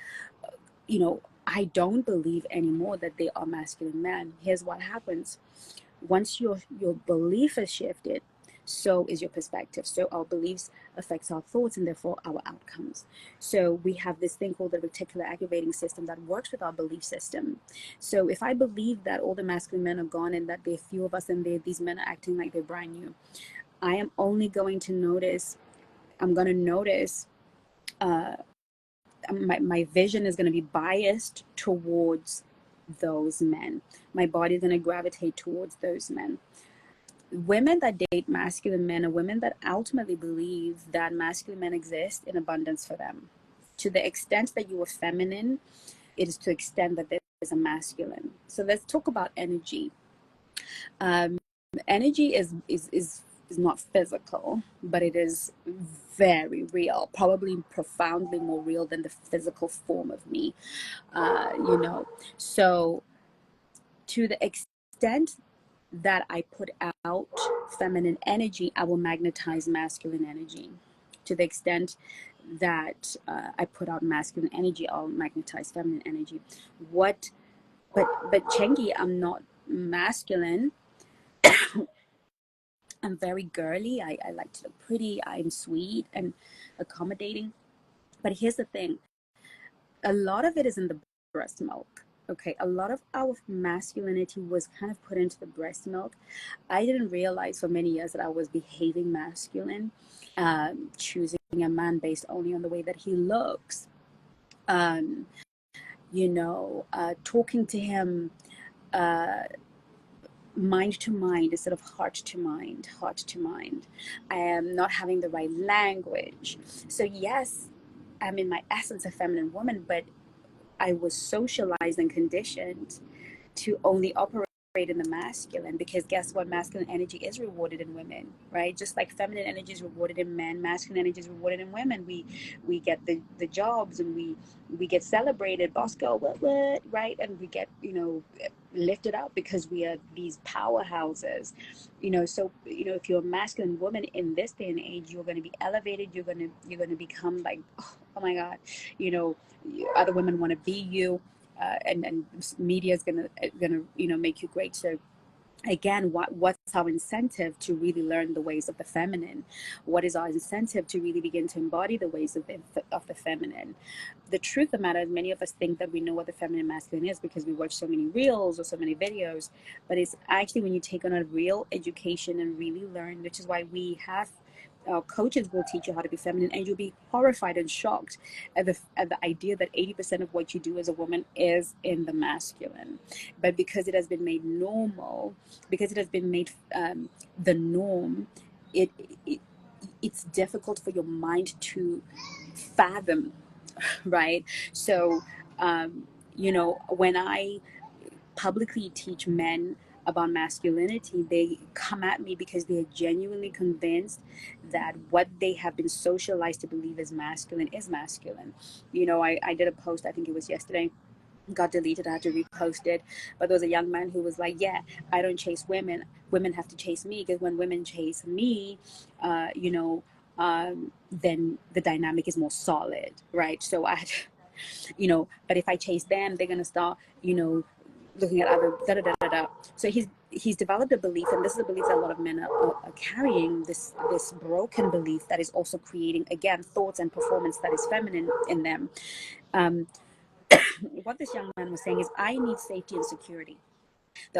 I don't believe anymore that they are masculine men. Here's what happens. Once your belief is shifted, so is your perspective. So our beliefs affects our thoughts and therefore our outcomes. So we have this thing called the reticular activating system that works with our belief system. So if I believe that all the masculine men are gone and that there are few of us and these men are acting like they're brand new, I am only going to notice, my vision is going to be biased towards those men. My body is going to gravitate towards those men. Women that date masculine men are women that ultimately believe that masculine men exist in abundance for them. To the extent that you are feminine, it is to extent that there is a masculine. So let's talk about energy. Energy is not physical, but it is very real, probably profoundly more real than the physical form of me. So to the extent that I put out feminine energy, I will magnetize masculine energy. To the extent that I put out masculine energy, I'll magnetize feminine energy. But Chengi, I'm not masculine. I'm very girly. I like to look pretty. I'm sweet and accommodating. But here's the thing. A lot of it is in the breast milk. Okay, a lot of our masculinity was kind of put into the breast milk. I didn't realize for many years that I was behaving masculine, choosing a man based only on the way that he looks. Um, talking to him uh, mind to mind instead of heart to mind, heart to mind. I am not having the right language. So, yes, I'm in my essence a feminine woman, but I was socialized and conditioned to only operate in the masculine, because guess what, masculine energy is rewarded in women, right? Just like feminine energy is rewarded in men, masculine energy is rewarded in women. We get the jobs, and we get celebrated, boss girl, what, right? And we get, lifted up because we are these powerhouses, so if you're a masculine woman in this day and age, you're going to be elevated, you're going to become like, oh my god, you know other women want to be you, and media is gonna make you great. So again, what's our incentive to really learn the ways of the feminine? What is our incentive to really begin to embody the ways of the feminine? The truth of the matter is, many of us think that we know what the feminine masculine is because we watch so many reels or so many videos, but it's actually when you take on a real education and really learn, which is why we have coaches will teach you how to be feminine, and you'll be horrified and shocked at the idea that 80% of what you do as a woman is in the masculine. But because it has been made normal, because it has been made the norm, it, it it's difficult for your mind to fathom, right? So, when I publicly teach men about masculinity, they come at me because they are genuinely convinced that what they have been socialized to believe is masculine is masculine. I did a post, I think it was yesterday, got deleted, I had to repost it, but there was a young man who was like, yeah, I don't chase women have to chase me, because when women chase me, then the dynamic is more solid, right? So I had, but if I chase them, they're going to start, looking at other da da da da da. So he's developed a belief, and this is a belief that a lot of men are carrying, this broken belief that is also creating, again, thoughts and performance that is feminine in them. um, what this young man was saying is, I need safety and security. The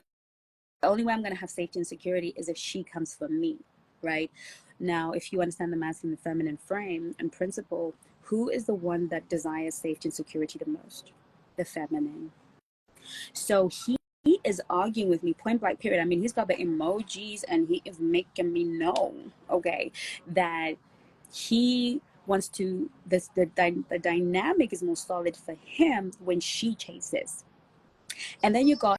only way I'm going to have safety and security is if she comes for me, right? Now, if you understand the masculine and feminine frame and principle, who is the one that desires safety and security the most? The feminine. So he is arguing with me point blank period. I mean, he's got the emojis and he is making me know, okay, that he wants to, the dynamic is more solid for him when she chases. And then you got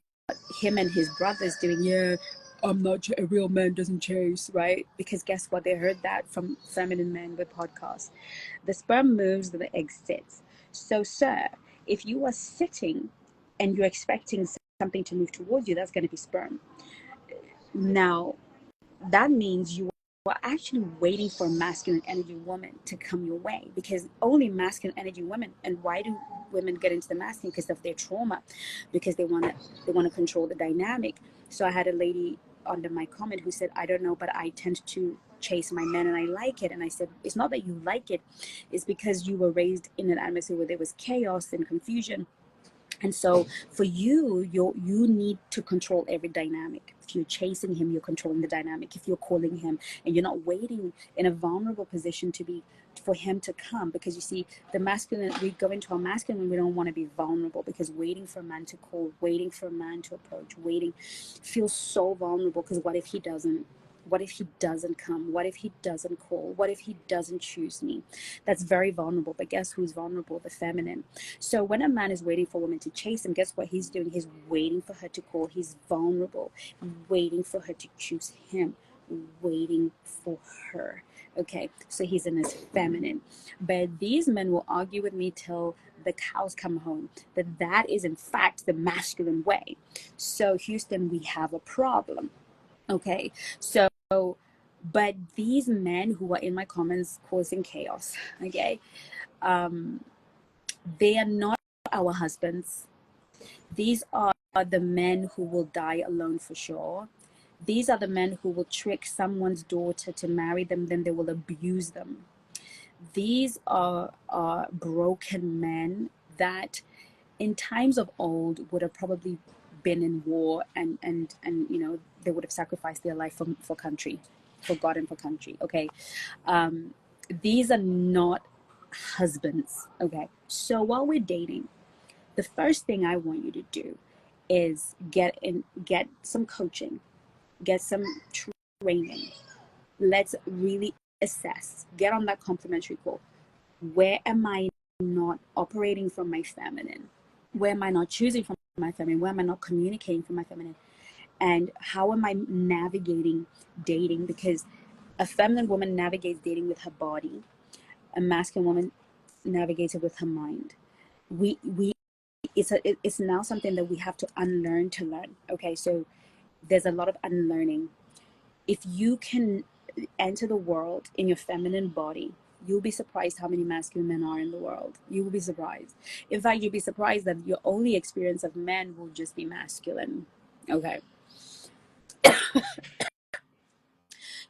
him and his brothers doing, yeah, I'm not, a real man doesn't chase, right? Because guess what? They heard that from feminine men with podcasts. The sperm moves, the egg sits. So, sir, if you are sitting and you're expecting something to move towards you, that's going to be sperm. Now, that means you are actually waiting for a masculine energy woman to come your way, because only masculine energy women. And why do women get into the masculine? Because of their trauma, because they want to control the dynamic. So I had a lady under my comment who said, I don't know, but I tend to chase my men and I like it. And I said, it's not that you like it, it's because you were raised in an atmosphere where there was chaos and confusion. And so for you need to control every dynamic. If you're chasing him, you're controlling the dynamic. If you're calling him and you're not waiting in a vulnerable position for him to come, because you see, the masculine, we go into our masculine when we don't want to be vulnerable, because waiting for a man to call, waiting for a man to approach, waiting feels so vulnerable. Because what if he doesn't? What if he doesn't come? What if he doesn't call? What if he doesn't choose me? That's very vulnerable. But guess who's vulnerable? The feminine. So when a man is waiting for a woman to chase him, guess what he's doing? He's waiting for her to call. He's vulnerable, waiting for her to choose him, waiting for her. Okay, so he's in his feminine. But these men will argue with me till the cows come home that is in fact the masculine way. So Houston, we have a problem. Okay, so but these men who are in my comments causing chaos, okay, they are not our husbands. These are the men who will die alone for sure. These are the men who will trick someone's daughter to marry them, then they will abuse them. These are broken men that in times of old would have probably been in war, and you know, they would have sacrificed their life for country, for God and for country. Okay. These are not husbands. Okay. So while we're dating, the first thing I want you to do is get some coaching, get some training. Let's really assess, get on that complimentary call. Where am I not operating from my feminine? Where am I not choosing from my feminine? Where am I not communicating from my feminine? And how am I navigating dating? Because a feminine woman navigates dating with her body, a masculine woman navigates it with her mind. We it's now something that we have to unlearn to learn. Okay, so there's a lot of unlearning. If you can enter the world in your feminine body, you'll be surprised how many masculine men are in the world. You will be surprised. In fact, you'll be surprised that your only experience of men will just be masculine. Okay.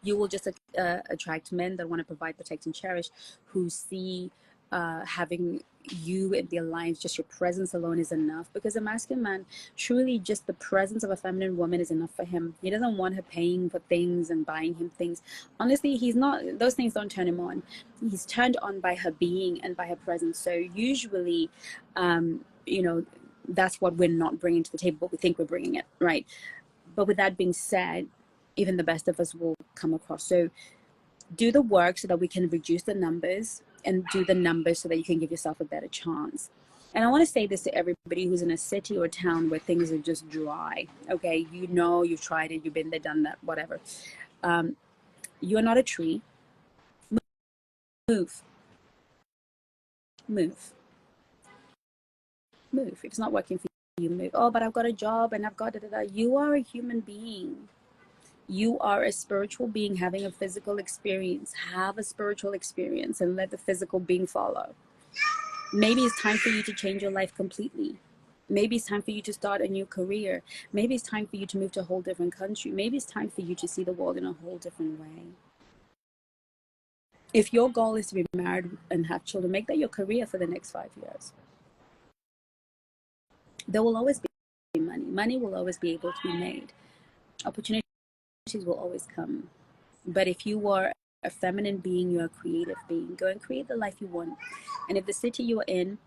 You will just attract men that want to provide, protect, and cherish, who see having you in their lives, just your presence alone is enough. Because a masculine man, truly just the presence of a feminine woman is enough for him. He doesn't want her paying for things and buying him things. Honestly, he's not, those things don't turn him on. He's turned on by her being and by her presence. So usually, you know, that's what we're not bringing to the table, but we think we're bringing it, right? But with that being said, even the best of us will come across. So do the work so that we can reduce the numbers, and do the numbers so that you can give yourself a better chance. And I want to say this to everybody who's in a city or a town where things are just dry. Okay, you know, you've tried it, you've been there, done that, whatever. You're not a tree. Move, move, move. If it's not working for you, move. Oh, but I've got a job and I've got da, da, da. You are a human being. You are a spiritual being having a physical experience. Have a spiritual experience and let the physical being follow. Maybe it's time for you to change your life completely. Maybe it's time for you to start a new career. Maybe it's time for you to move to a whole different country. Maybe it's time for you to see the world in a whole different way. If your goal is to be married and have children, make that your career for the next 5 years. There will always be money. Money will always be able to be made. Opportunities will always come. But if you are a feminine being, you're a creative being, go and create the life you want. And if the city you're in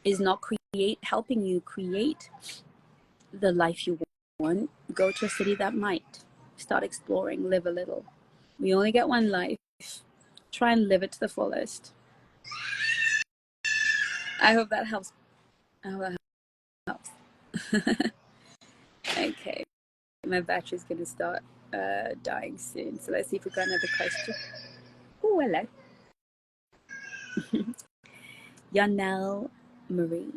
is not helping you create the life you want, go to a city that might. Start exploring, live a little. We only get one life. Try and live it to the fullest. I hope that helps. I hope that helps. Okay, my battery's gonna start dying soon. So let's see if we got another question. Oh, hello. Yanel Marie.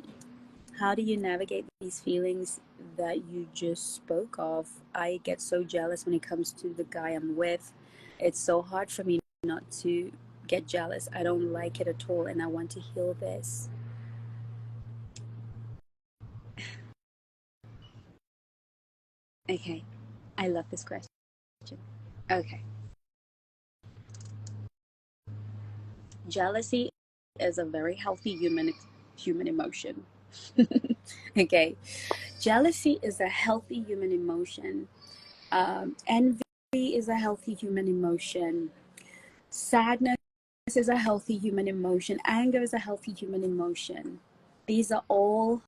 How do you navigate these feelings that you just spoke of? I get so jealous when it comes to the guy I'm with. It's so hard for me not to get jealous. I don't like it at all, and I want to heal this. Okay, I love this question. Okay, jealousy is a very healthy human emotion. Okay, jealousy is a healthy human emotion. Envy is a healthy human emotion. Sadness is a healthy human emotion. Anger is a healthy human emotion. These are all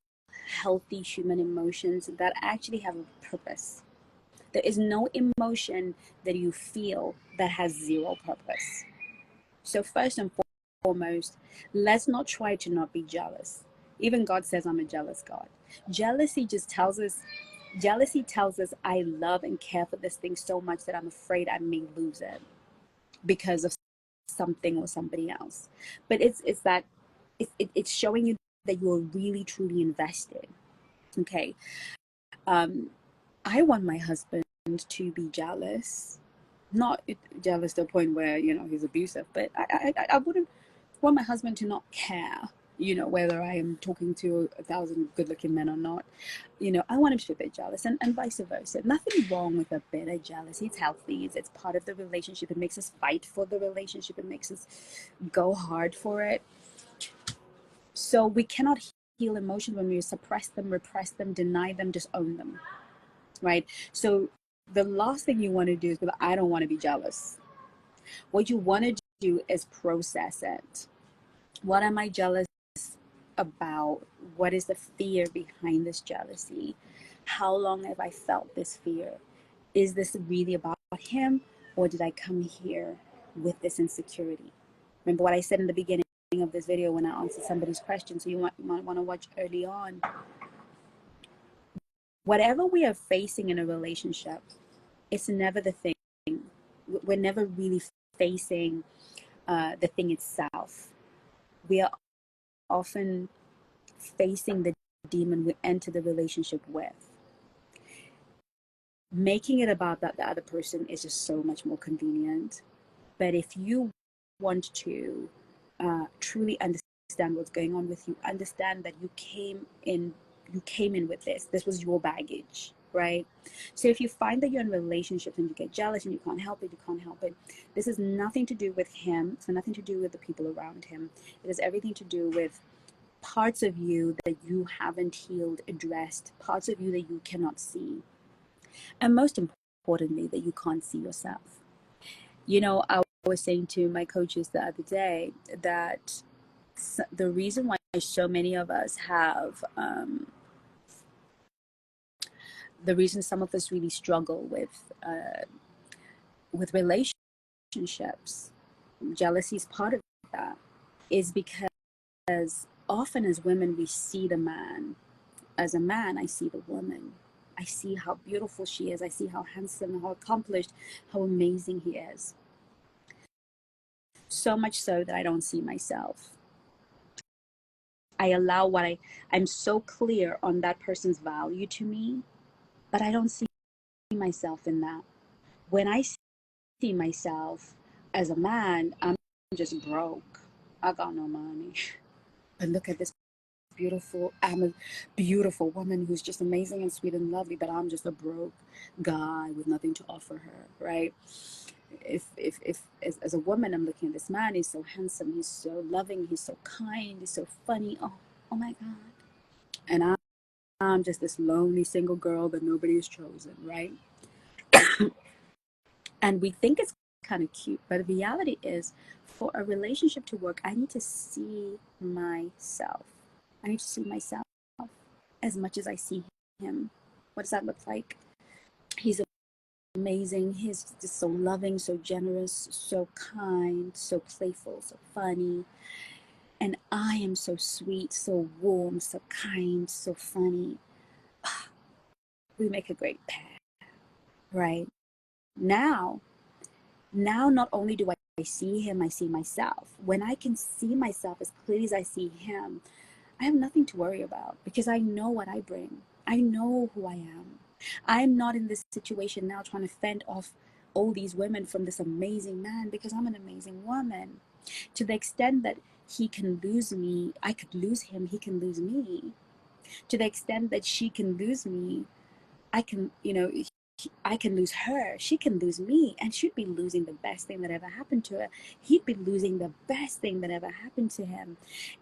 healthy human emotions that actually have a purpose. There is no emotion that you feel that has zero purpose. So first and foremost, let's not try to not be jealous. Even God says I'm a jealous God. Jealousy just tells us, jealousy tells us I love and care for this thing so much that I'm afraid I may lose it because of something or somebody else. But it's that it's showing you that you're really truly invested. Okay. I want my husband to be jealous, not jealous to the point where he's abusive, but I wouldn't want my husband to not care, whether I am talking to 1,000 good-looking men or not. I want him to be a bit jealous, and vice versa. Nothing wrong with a bit of jealousy. It's healthy. It's part of the relationship. It makes us fight for the relationship. It makes us go hard for it. So we cannot heal emotions when we suppress them, repress them, deny them, just own them, right? So the last thing you want to do is, but I don't want to be jealous. What you want to do is process it. What am I jealous about? What is the fear behind this jealousy? How long have I felt this fear? Is this really about him, or did I come here with this insecurity? Remember what I said in the beginning of this video when I answered somebody's question, so you might want to watch early on. Whatever we are facing in a relationship, it's never the thing. We're never really facing the thing itself. We are often facing the demon we enter the relationship with. Making it about that the other person is just so much more convenient. But if you want to truly understand what's going on with you, understand that you came in with this was your baggage, right? So if you find that you're in relationships and you get jealous and you can't help it, this has nothing to do with him. It's nothing to do with the people around him. It has everything to do with parts of you that you haven't healed, addressed, parts of you that you cannot see, and most importantly, that you can't see yourself. I was saying to my coaches the other day that the reason why so many of us have the reason some of us really struggle with relationships, jealousy is part of that, is because often as women we see the man. As a man, I see the woman. I see how beautiful she is. I see how handsome, how accomplished, how amazing he is. So much so that I don't see myself. I allow I'm so clear on that person's value to me, but I don't see myself in that. When I see myself as a man, I'm just broke. I got no money. But look at this I'm a beautiful woman who's just amazing and sweet and lovely, but I'm just a broke guy with nothing to offer her, right? If as a woman I'm looking at this man, he's so handsome, he's so loving, he's so kind, he's so funny. Oh my God. And I'm just this lonely single girl that nobody has chosen, right? And we think it's kind of cute, but the reality is, for a relationship to work, I need to see myself. I need to see myself as much as I see him. What does that look like? He's amazing. He's just so loving, so generous, so kind, so playful, so funny. And I am so sweet, so warm, so kind, so funny. We make a great pair, right? Now, not only do I see him, I see myself. When I can see myself as clearly as I see him, I have nothing to worry about because I know what I bring. I know who I am. I'm not in this situation now trying to fend off all these women from this amazing man because I'm an amazing woman. To the extent that he can lose me, I could lose him, he can lose me. To the extent that she can lose me, I can, I can lose her, she can lose me, and she'd be losing the best thing that ever happened to her. He'd be losing the best thing that ever happened to him.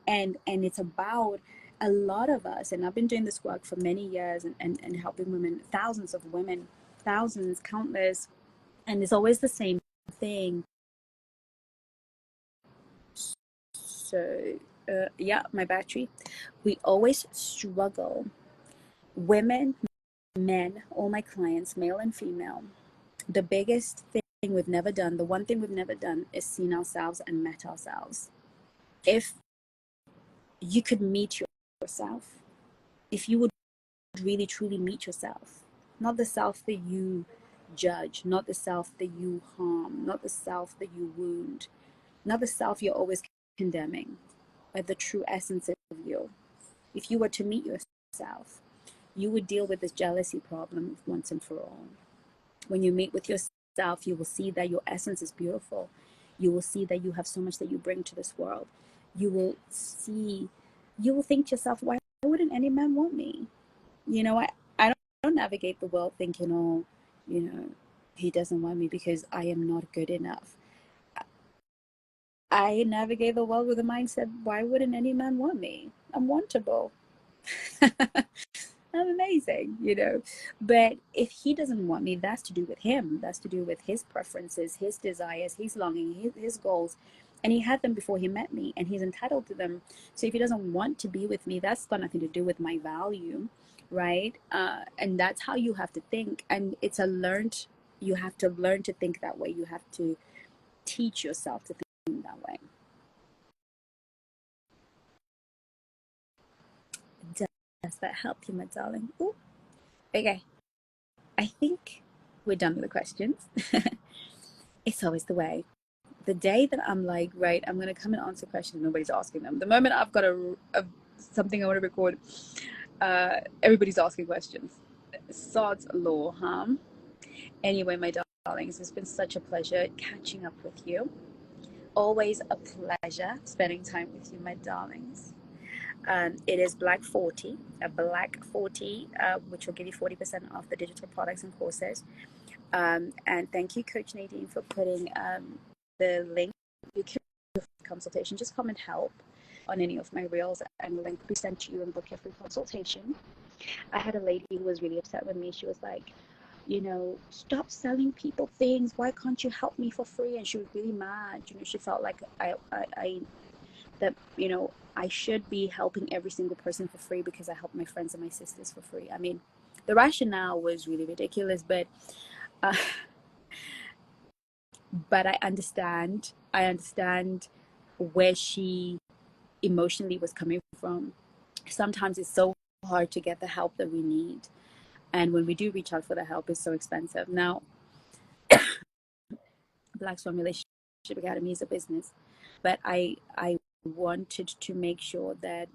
And it's about a lot of us, and I've been doing this work for many years and helping women, thousands of women, thousands, countless, and it's always the same thing. So, yeah, my battery. We always struggle. Women, men, all my clients, male and female, the biggest thing we've never done, the one thing we've never done is seen ourselves and met ourselves. If you could meet yourself, if you would really truly meet yourself, not the self that you judge, not the self that you harm, not the self that you wound, not the self you're always condemning, but the true essence of you. If you were to meet yourself, you would deal with this jealousy problem once and for all. When you meet with yourself, you will see that your essence is beautiful. You will see that you have so much that you bring to this world. You will think to yourself, why wouldn't any man want me? I don't navigate the world thinking, oh, he doesn't want me because I am not good enough. I navigate the world with a mindset, why wouldn't any man want me? I'm wantable. I'm amazing, you know. But if he doesn't want me, that's to do with him. That's to do with his preferences, his desires, his longing, his goals. And he had them before he met me, and he's entitled to them. So if he doesn't want to be with me, that's got nothing to do with my value, right? And that's how you have to think. And it's a learned, you have to learn to think that way. You have to teach yourself to think that way. Does that help you, my darling? Ooh. Okay, I think we're done with the questions. It's always the way. The day that I'm like, right, I'm gonna come and answer questions, nobody's asking them. The moment I've got something I want to record, everybody's asking questions. Sod's law, huh? Anyway, my darlings, it's been such a pleasure catching up with you. Always a pleasure spending time with you, my darlings. It is Black 40, a Black 40, which will give you 40% off the digital products and courses. And thank you, Coach Nadine, for putting the link. You can consultation. Just come and help on any of my reels, and the link will be sent to you and book your free consultation. I had a lady who was really upset with me. She was like, stop selling people things. Why can't you help me for free? And she was really mad. She felt like that I should be helping every single person for free because I help my friends and my sisters for free. I mean, the rationale was really ridiculous, uh, but I understand. I understand where she emotionally was coming from. Sometimes it's so hard to get the help that we need, and when we do reach out for the help, it's so expensive. Now, Black Swan Relationship Academy is a business, but I wanted to make sure that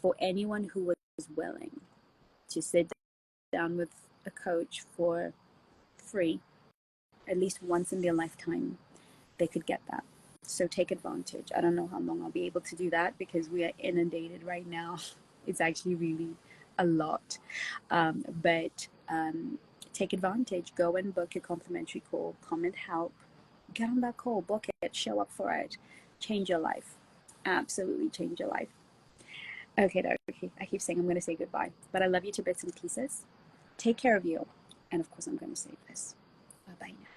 for anyone who was willing to sit down with a coach for free, at least once in their lifetime, they could get that. So take advantage. I don't know how long I'll be able to do that because we are inundated right now. It's actually really a lot. But take advantage. Go and book your complimentary call. Come and help. Get on that call. Book it. Show up for it. Change your life. Absolutely change your life. Okay, okay. I keep saying I'm going to say goodbye, but I love you to bits and pieces. Take care of you. And of course, I'm going to say this. Bye bye now.